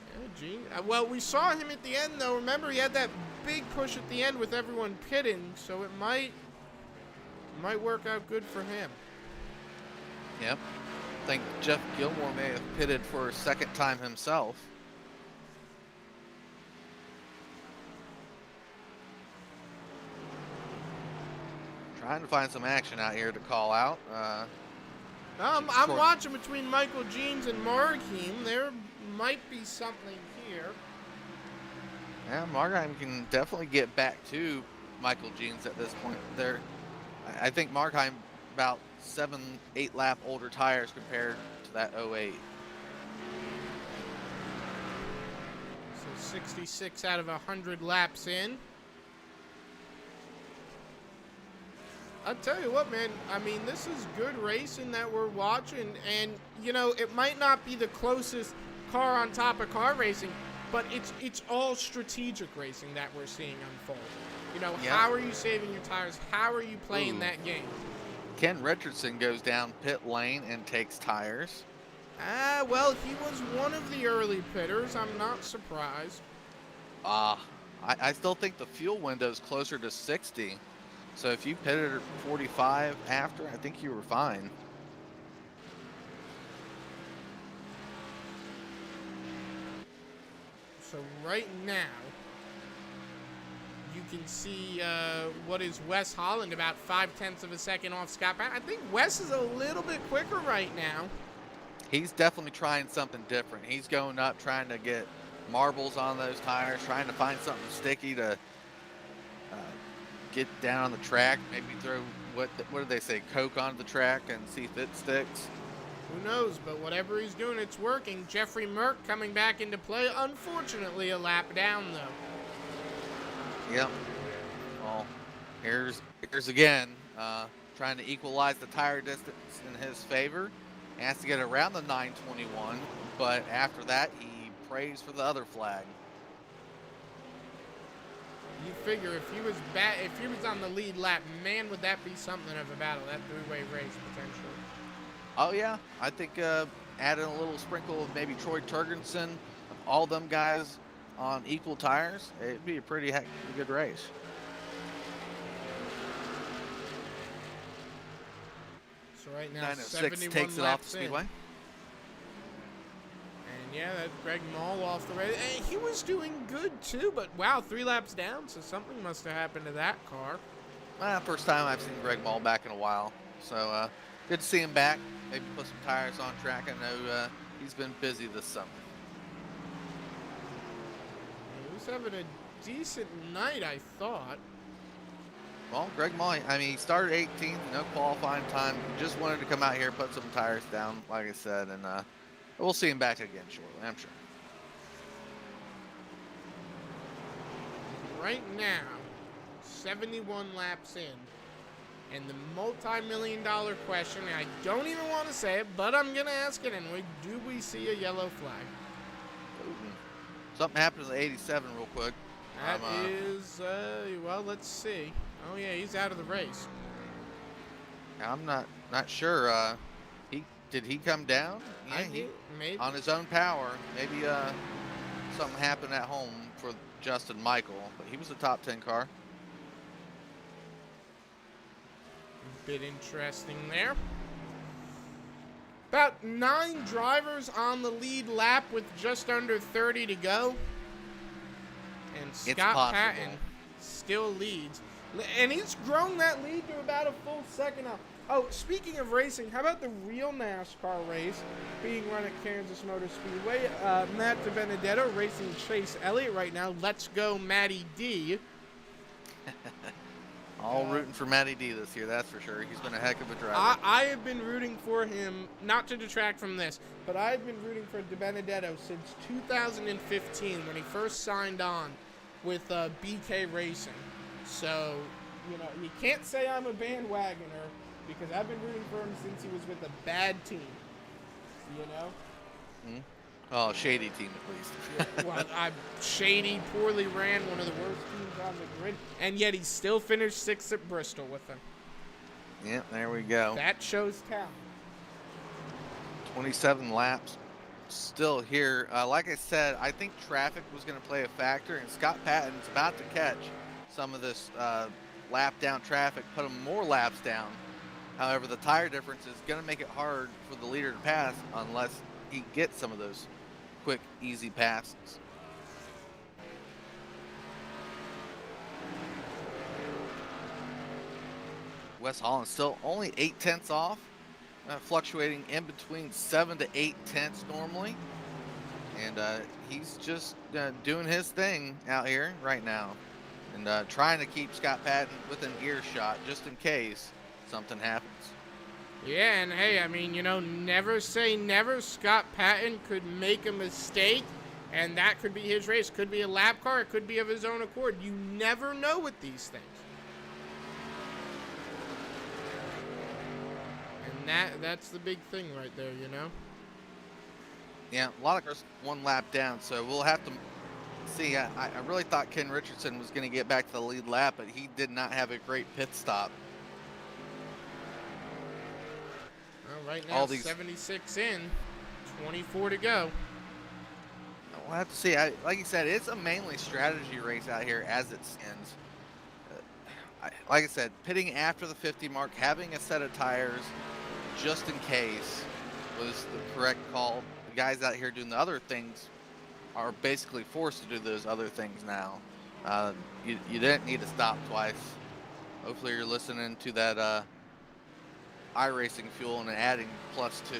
Yeah, Gene. Well, we saw him at the end, though. Remember, he had that big push at the end with everyone pitting, so it might work out good for him. Yep. I think Jeff Gilmore may have pitted for a second time himself. Trying to find some action out here to call out. I'm watching between Michael Jeans and Margheim. There might be something here. Yeah, Margheim can definitely get back to Michael Jeans at this point. I think Margheim about 7-8 lap older tires compared to that 08. So 66 out of 100 laps in. I'll tell you what, man, I mean, this is good racing that we're watching, and, it might not be the closest car on top of car racing, but it's all strategic racing that we're seeing unfold. Yep. How are you saving your tires? How are you playing that game? Ken Richardson goes down pit lane and takes tires. Well, he was one of the early pitters. I'm not surprised. I still think the fuel window is closer to 60. So if you pitted at 45 after, I think you were fine. So right now, you can see what is Wes Holland about 0.5 of a second off Scott Patton. I think Wes is a little bit quicker right now. He's definitely trying something different. He's going up, trying to get marbles on those tires, trying to find something sticky to get down on the track. Maybe throw, what do they say, Coke onto the track and see if it sticks. Who knows, but whatever he's doing, it's working. Jeffrey Merck coming back into play. Unfortunately, a lap down, though. Yep. Well, here's again, trying to equalize the tire distance in his favor. He has to get around the 921, but after that, he prays for the other flag. You figure if he was on the lead lap, man, would that be something of a battle, that three-way race, potentially. Oh, yeah. I think adding a little sprinkle of maybe Troy Turgensen, all them guys on equal tires, it'd be a pretty good race. So right now, 906 takes it off the speedway. And yeah, that's Greg Mall off the race. And he was doing good too, but wow, 3 laps down, so something must have happened to that car. First time I've seen Greg Mall back in a while. So good to see him back. Maybe put some tires on track. I know he's been busy this summer. He was having a decent night, I thought. Well, Greg Mall, I mean, he started 18th, no qualifying time. He just wanted to come out here, put some tires down, like I said, and we'll see him back again shortly, I'm sure. Right now, 71 laps in, and the multi-million-dollar question, I don't even want to say it, but I'm going to ask it anyway, do we see a yellow flag? Something happened to the 87 real quick. That is, well, let's see. Oh, yeah, he's out of the race. I'm not sure. Did he come down? Yeah, maybe. On his own power. Maybe something happened at home for Justin Michael, but he was a top 10 car. Bit interesting there. About 9 drivers on the lead lap with just under 30 to go. And Scott Patton still leads. And he's grown that lead to about a full second now. Oh, speaking of racing, how about the real NASCAR race being run at Kansas Motor Speedway? Matt DiBenedetto racing Chase Elliott right now. Let's go, Matty D. All rooting for Matty D this year, that's for sure. He's been a heck of a driver. I have been rooting for him, not to detract from this, but I've been rooting for DiBenedetto since 2015 when he first signed on with BK Racing. So, you know, you can't say I'm a bandwagoner because I've been rooting for him since he was with a bad team. You know? Mm-hmm. Oh, shady team at least. Yeah, well, shady, poorly ran, one of the worst teams on the grid, and yet he still finished 6th at Bristol with them. Yeah, there we go. That shows talent. 27 laps. Still here. Like I said, I think traffic was going to play a factor, and Scott Patton's about to catch some of this lap down traffic, put him more laps down. However, the tire difference is going to make it hard for the leader to pass unless he gets some of those quick, easy passes. Wes Holland still only 0.8 off, fluctuating in between 7 to 0.8 normally. And he's just doing his thing out here right now. And trying to keep Scott Patton within earshot just in case something happens. Yeah, and hey, I mean, you know, never say never. Scott Patton could make a mistake, and that could be his race. Could be a lap car. It could be of his own accord. You never know with these things. And that's the big thing right there, you know? Yeah, a lot of cars 1 lap down, so we'll have to see. I really thought Ken Richardson was going to get back to the lead lap, but he did not have a great pit stop. Well, right now, 76 in, 24 to go. We'll have to see. Like you said, it's a mainly strategy race out here as it stands. Like I said, pitting after the 50 mark, having a set of tires just in case was the correct call. The guys out here doing the other things are basically forced to do those other things now. You didn't need to stop twice. Hopefully you're listening to that iRacing fuel and adding +2.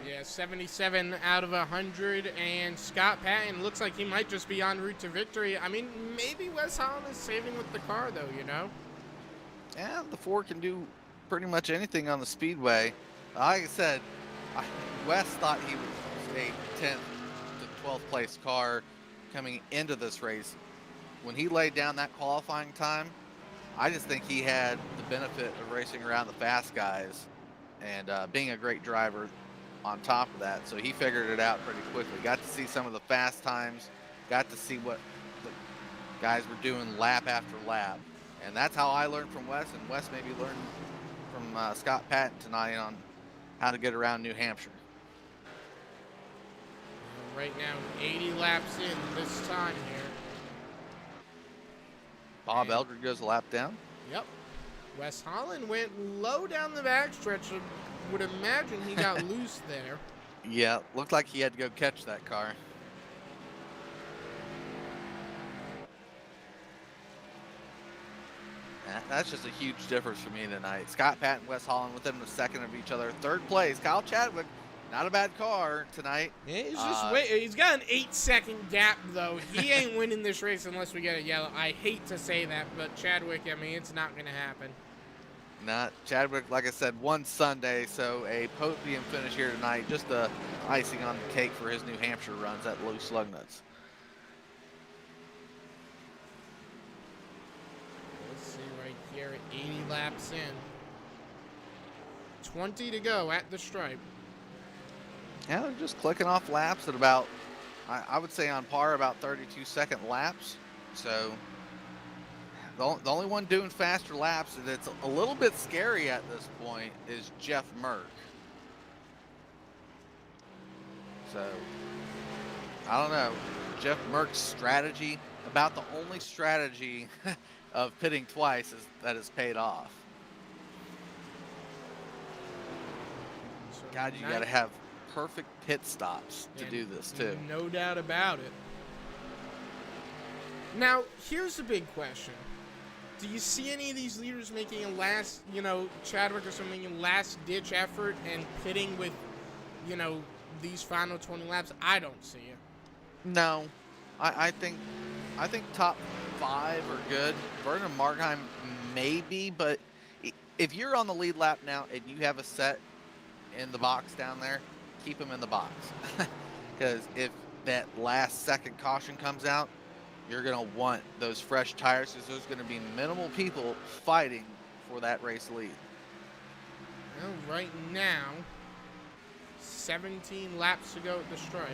Yeah, 77 out of 100, and Scott Patton looks like he might just be en route to victory. I mean, maybe Wes Holland is saving with the car, though, you know? Yeah, the Ford can do pretty much anything on the speedway. Like I said, Wes thought he was a 10th to 12th place car coming into this race. When he laid down that qualifying time, I just think he had the benefit of racing around the fast guys and being a great driver on top of that. So he figured it out pretty quickly. Got to see some of the fast times, got to see what the guys were doing lap after lap. And that's how I learned from Wes, and Wes maybe learned from Scott Patton tonight on how to get around New Hampshire. Right now, 80 laps in this time here. Bob Eldred goes a lap down. Yep. Wes Holland went low down the backstretch. I would imagine he got loose there. Yeah, looked like he had to go catch that car. That's just a huge difference for me tonight. Scott Patton, Wes Holland within a second of each other. Third place, Kyle Chadwick. Not a bad car tonight. Yeah, he's just he's got an 8-second gap, though. He ain't winning this race unless we get a yellow. I hate to say that, but Chadwick, I mean, it's not going to happen. Not Chadwick, like I said, won Sunday, so a podium finish here tonight. Just the icing on the cake for his New Hampshire runs at Loose Lugnuts. Let's see right here at 80 laps in. 20 to go at the stripe. Yeah, they're just clicking off laps at about, I would say on par, about 32-second laps. So the only one doing faster laps that's a little bit scary at this point is Jeff Merck. So I don't know. Jeff Merck's strategy, about the only strategy of pitting twice is that has paid off. So God, you got to have perfect pit stops to do this too. No doubt about it. Now, here's the big question. Do you see any of these leaders making a last, Chadwick or something, a last-ditch effort and pitting with, these final 20 laps? I don't see it. No. I think top 5 are good. Vernon Markheim maybe, but if you're on the lead lap now and you have a set in the box down there, keep him in the box. Because if that last second caution comes out, you're going to want those fresh tires because there's going to be minimal people fighting for that race lead. Well, right now, 17 laps to go at the stripe.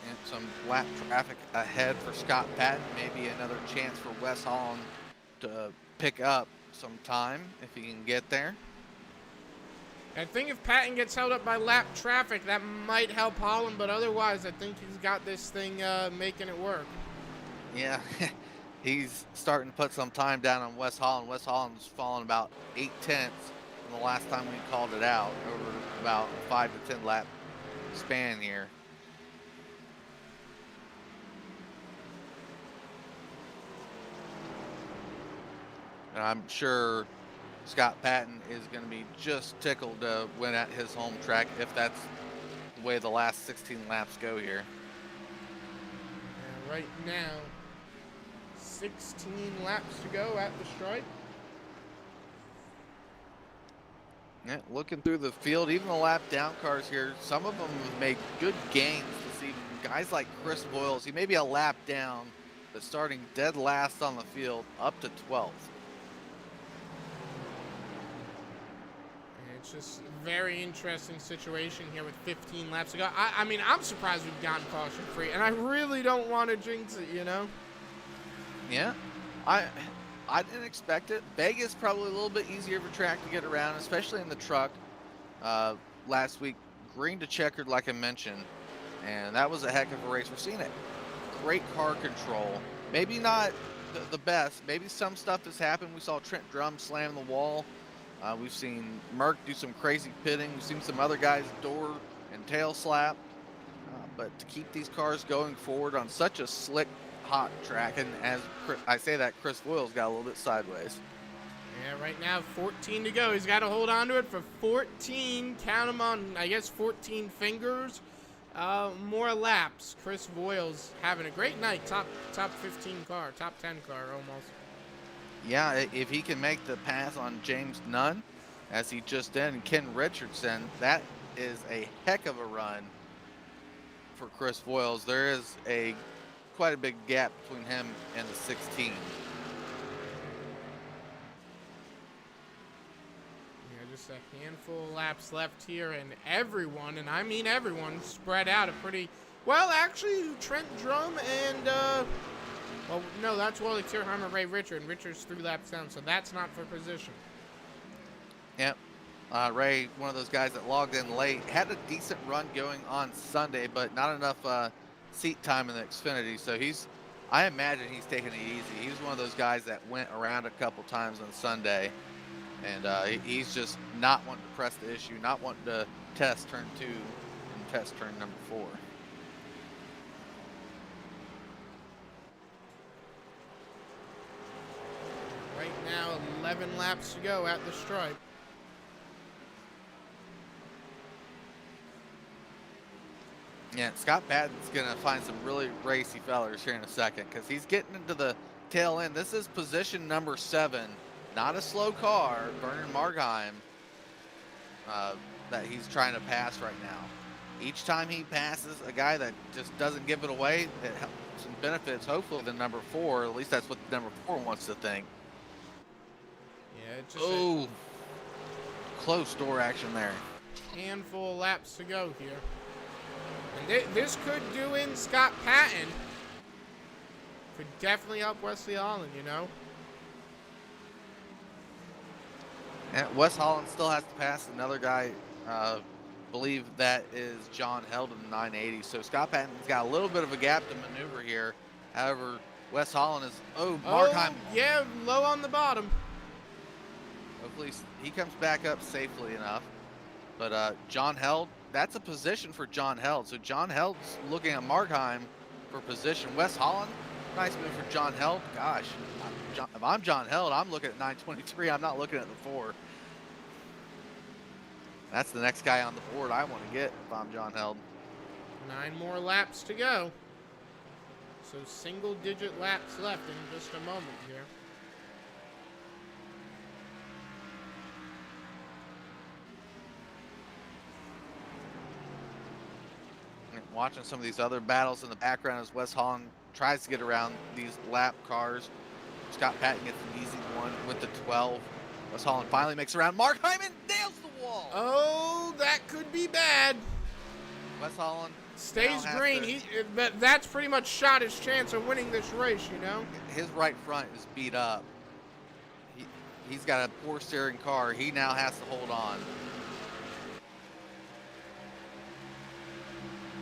And some lap traffic ahead for Scott Patton. Maybe another chance for Wes Holland to pick up some time if he can get there. I think if Patton gets held up by lap traffic, that might help Holland, but otherwise, I think he's got this thing making it work. Yeah, he's starting to put some time down on Wes Holland. Wes Holland's fallen about 8/10 from the last time we called it out, over about 5 to 10 lap span here. And I'm sure Scott Patton is going to be just tickled to win at his home track if that's the way the last 16 laps go here. And right now, 16 laps to go at the stripe. Yeah, looking through the field, even the lap down cars here, some of them have made good gains this evening. Guys like Chris Boyles, he may be a lap down, but starting dead last on the field, up to 12th. It's just a very interesting situation here with 15 laps to go. I mean, I'm surprised we've gotten caution free, and I really don't want to jinx it, Yeah, I didn't expect it. Vegas probably a little bit easier of a track to get around, especially in the truck. Last week, green to checkered, like I mentioned, and that was a heck of a race. We're seeing it. Great car control. Maybe not the best. Maybe some stuff has happened. We saw Trent Drum slam the wall We've seen Merck do some crazy pitting. We've seen some other guys door and tail slap. But to keep these cars going forward on such a slick, hot track, and as I say that, Chris Voiles got a little bit sideways. Yeah, right now 14 to go. He's got to hold on to it for 14. Count them on, I guess, 14 fingers. More laps. Chris Voiles having a great night. Top 15 car, top 10 car almost. Yeah, if he can make the pass on James Nunn, as he just did, and Ken Richardson, that is a heck of a run for Chris Voiles. There is quite a big gap between him and the 16. Just a handful of laps left here, and everyone, and I mean everyone, spread out a pretty well. Actually, Trent Drum and well, no, that's Wally Tierheimer, Ray Richard, and Richard's 3 laps down, so that's not for position. Yep. Ray, one of those guys that logged in late, had a decent run going on Sunday, but not enough seat time in the Xfinity. So I imagine he's taking it easy. He was one of those guys that went around a couple times on Sunday. And he's just not wanting to press the issue, not wanting to test turn 2 and test turn number 4. Right now, 11 laps to go at the stripe. Yeah, Scott Patton's going to find some really racy fellers here in a second because he's getting into the tail end. This is position number 7. Not a slow car, Vernon Margheim, that he's trying to pass right now. Each time he passes a guy that just doesn't give it away, it helps and benefits hopefully the number 4. At least that's what the number 4 wants to think. Yeah, it just close door action there. Handful of laps to go here. And this could do in Scott Patton. Could definitely help Wesley Holland, you know. And Wes Holland still has to pass another guy. Believe that is John Held in the 980. So Scott Patton's got a little bit of a gap to maneuver here. However, Wes Holland is Margheim. Yeah, low on the bottom. Hopefully he comes back up safely enough. But John Held, that's a position for John Held. So John Held's looking at Margheim for position. Wes Holland, nice move for John Held. Gosh, if I'm John Held, I'm looking at 923. I'm not looking at the 4. That's the next guy on the board I want to get if I'm John Held. 9 more laps to go. So single-digit laps left in just a moment here. Watching some of these other battles in the background as Wes Holland tries to get around these lap cars. Scott Patton gets an easy one with the 12. Wes Holland finally makes around Margheim and nails the wall. Oh, that could be bad. Wes Holland stays green. But that's pretty much shot his chance of winning this race, you know. His right front is beat up. He's got a poor steering car. He now has to hold on.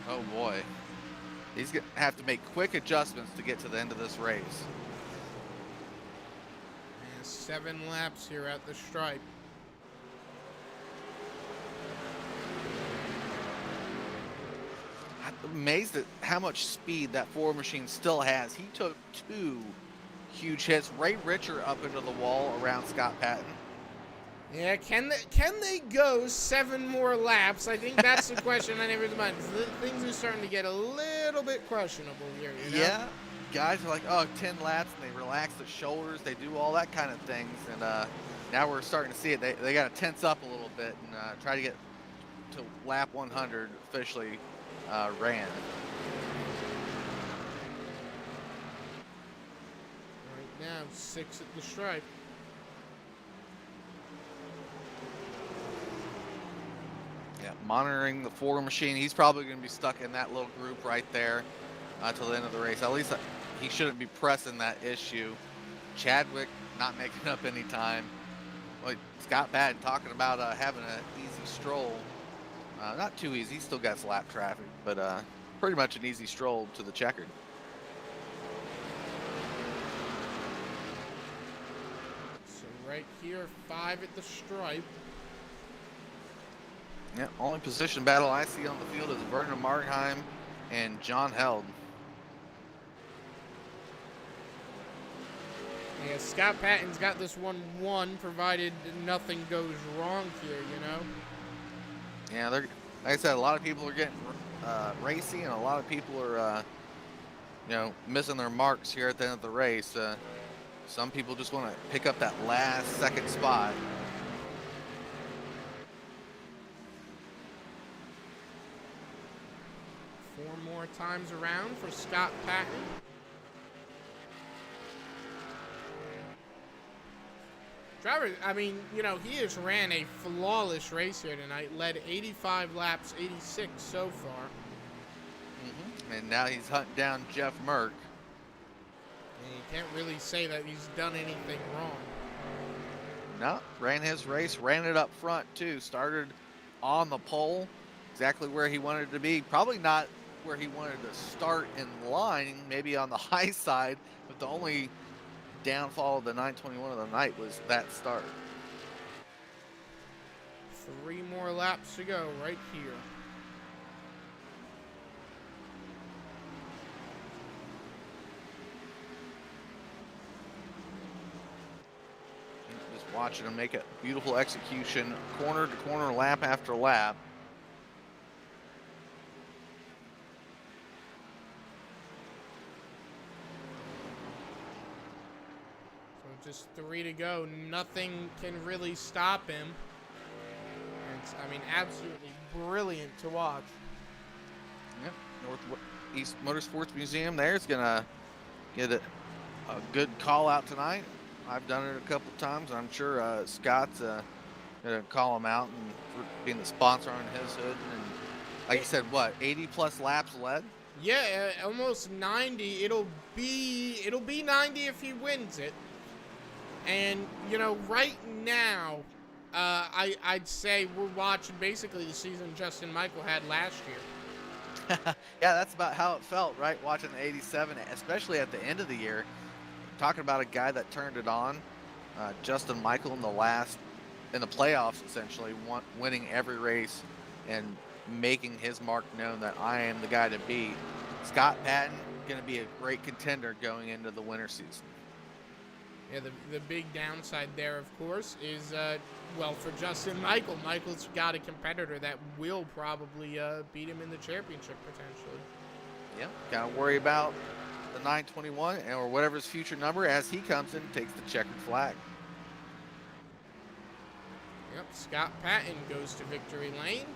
Oh boy. He's going to have to make quick adjustments to get to the end of this race. And 7 laps here at the stripe. I'm amazed at how much speed that Ford machine still has. He took 2 huge hits. Ray Richard up into the wall around Scott Patton. Yeah, can they go 7 more laps? I think that's the question on everyone's mind. Things are starting to get a little bit questionable here, you know? Yeah, guys are like, oh, 10 laps, and they relax the shoulders. They do all that kind of things, and now we're starting to see it. They got to tense up a little bit and try to get to lap 100 officially ran. Right now, 6 at the stripe. Yeah, monitoring the Ford machine. He's probably going to be stuck in that little group right there till the end of the race. At least he shouldn't be pressing that issue. Chadwick not making up any time. Well, Scott Patton talking about having an easy stroll. Not too easy. He's still got some lap traffic, but pretty much an easy stroll to the checkered. So right here, 5 at the stripe. Yeah, only position battle I see on the field is Vernon Markheim and John Held. Yeah, Scott Patton's got this one won, provided nothing goes wrong here, you know? Yeah, like I said, a lot of people are getting racy, and a lot of people are, missing their marks here at the end of the race. Some people just want to pick up that last second spot. Four more times around for Scott Patton. Driver, I mean, he has ran a flawless race here tonight. Led 85 laps, 86 so far. And now he's hunting down Jeff Merck. And you can't really say that he's done anything wrong. No, ran his race, ran it up front too. Started on the pole, exactly where he wanted to be. Probably not where he wanted to start in line, maybe on the high side, but the only downfall of the 921 of the night was that start. 3 more laps to go right here. Just watching him make a beautiful execution, corner to corner, lap after lap. Just 3 to go. Nothing can really stop him. It's, absolutely brilliant to watch. Yep. Northeast Motorsports Museum there is going to get a good call out tonight. I've done it a couple times. I'm sure Scott's going to call him out and for being the sponsor on his hood. And like you said, 80 plus laps led? Yeah, almost 90. It'll be 90 if he wins it. And, right now, I'd say we're watching basically the season Justin Michael had last year. Yeah, that's about how it felt, right? Watching the 87, especially at the end of the year. Talking about a guy that turned it on. Justin Michael in the playoffs, essentially, winning every race and making his mark known that I am the guy to beat. Scott Patton, going to be a great contender going into the winter season. Yeah, the big downside there, of course, is, for Justin Michael. Michael's got a competitor that will probably beat him in the championship, potentially. Yep, got to worry about the 921 or whatever his future number as he comes in and takes the checkered flag. Yep, Scott Patton goes to victory lane.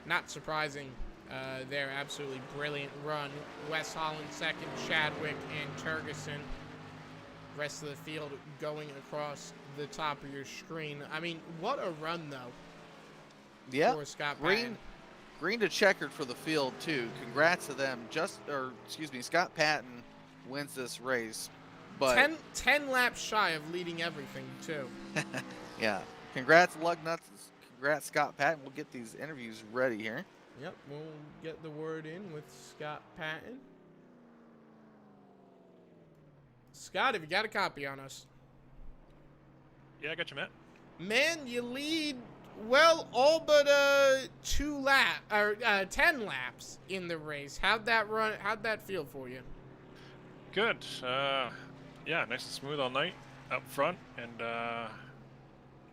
Not surprising. Their absolutely brilliant run. West Holland second, Chadwick and Turgeson. Rest of the field going across the top of your screen. What a run, though. Yeah, for Scott Patton. Green to checkered for the field, too. Congrats to them. Scott Patton wins this race. But 10 laps shy of leading everything, too. Yeah. Congrats, Lugnuts. Congrats, Scott Patton. We'll get these interviews ready here. Yep, we'll get the word in with Scott Patton. Scott, have you got a copy on us? Yeah, I got you, Matt. Man, you lead, all but 10 laps in the race. How'd that feel for you? Good. Yeah, nice and smooth all night up front, and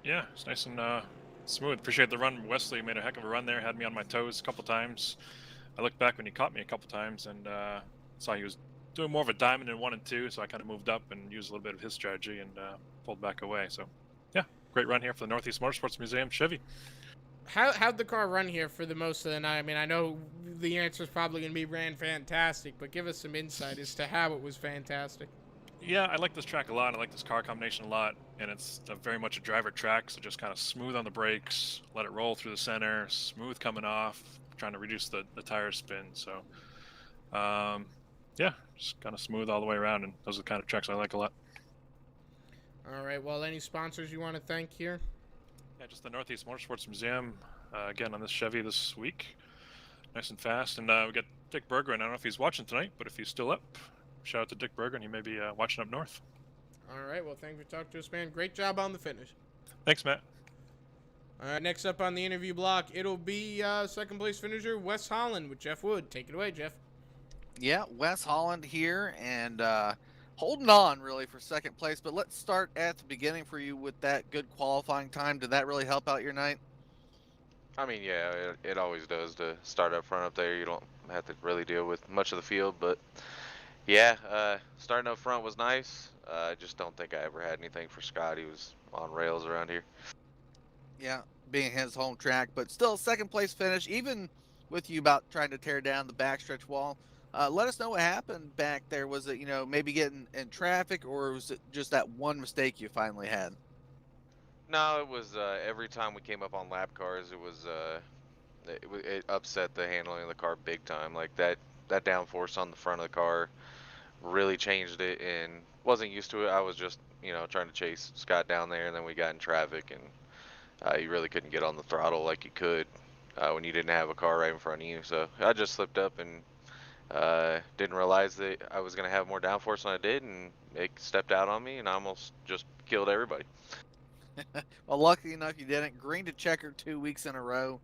yeah, it's nice and smooth. Appreciate the run. Wesley made a heck of a run there, had me on my toes a couple times. I looked back when he caught me a couple times and saw he was doing more of a diamond in 1 and 2, so I kind of moved up and used a little bit of his strategy and pulled back away. So yeah, great run here for the Northeast Motorsports Museum Chevy. How'd the car run here for the most of the night? I know the answer is probably going to be ran fantastic, but give us some insight as to how it was fantastic. Yeah, I like this track a lot. I like this car combination a lot, and it's very much a driver track, so just kind of smooth on the brakes, let it roll through the center, smooth coming off, trying to reduce the tire spin. So, yeah, just kind of smooth all the way around, and those are the kind of tracks I like a lot. All right, any sponsors you want to thank here? Yeah, just the Northeast Motorsports Museum, again, on this Chevy this week. Nice and fast, and we got Dick Berger, and I don't know if he's watching tonight, but if he's still up, shout out to Dick Berger, and he may be watching up north. All right. Well, thank you for talking to us, man. Great job on the finish. Thanks, Matt. All right. Next up on the interview block, it'll be second place finisher Wes Holland with Jeff Wood. Take it away, Jeff. Yeah, Wes Holland here, and holding on really for second place. But let's start at the beginning for you with that good qualifying time. Did that really help out your night? I mean, yeah, it always does to start up front up there. You don't have to really deal with much of the field, but yeah, starting up front was nice. I just don't think I ever had anything for Scott. He was on rails around here. Yeah, being his home track, but still second place finish, even with you about trying to tear down the backstretch wall. Let us know what happened back there. Was it, maybe getting in traffic, or was it just that one mistake you finally had? No, it was every time we came up on lap cars, it upset the handling of the car big time. Like that downforce on the front of the car really changed it, and wasn't used to it. I was just trying to chase Scott down there, and then we got in traffic, and you really couldn't get on the throttle like you could when you didn't have a car right in front of you. So I just slipped up and didn't realize that I was gonna have more downforce than I did, and it stepped out on me, and I almost just killed everybody. Well, lucky enough you didn't. Green to checker 2 weeks in a row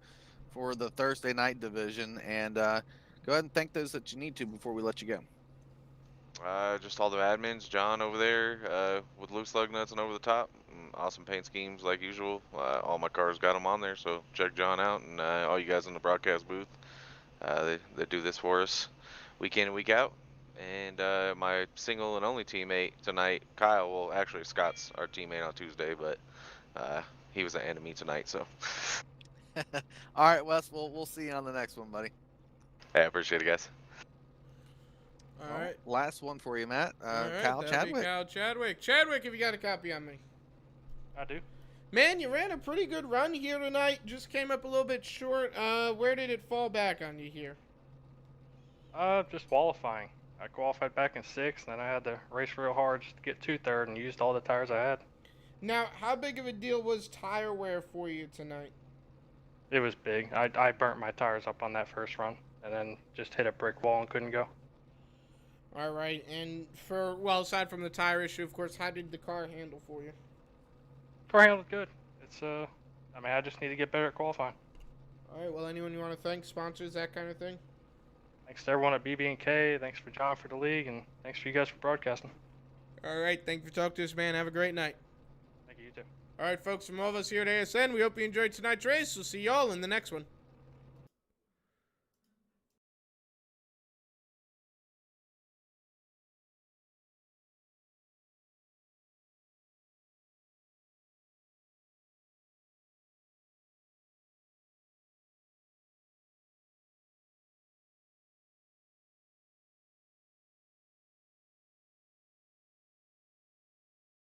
for the Thursday night division, and go ahead and thank those that you need to before we let you go. Just all the admins, John over there with loose Lugnuts and over the top. Awesome paint schemes like usual. All my cars got them on there, so check John out, and all you guys in the broadcast booth. They do this for us week in and week out. And my single and only teammate tonight, Kyle. Well, actually Scott's our teammate on Tuesday, but he was an enemy tonight. So. All right, Wes. We'll see you on the next one, buddy. Hey, I appreciate it, guys. All right. Last one for you, Matt. All right, Kyle that'll be Chadwick. Kyle Chadwick. Chadwick, have you got a copy on me? I do. Man, you ran a pretty good run here tonight. Just came up a little bit short. Where did it fall back on you here? Just qualifying. I qualified back in 6th, and then I had to race real hard just to get to 3rd and used all the tires I had. Now, how big of a deal was tire wear for you tonight? It was big. I burnt my tires up on that first run, and then just hit a brick wall and couldn't go. All right, and aside from the tire issue, of course, how did the car handle for you? Car handled good. I just need to get better at qualifying. All right, well, anyone you want to thank, sponsors, that kind of thing? Thanks to everyone at BB&K. Thanks for John for the league, and thanks for you guys for broadcasting. All right, thank you for talking to us, man. Have a great night. Thank you, you too. All right, folks, from all of us here at ASN, we hope you enjoyed tonight's race. We'll see y'all in the next one.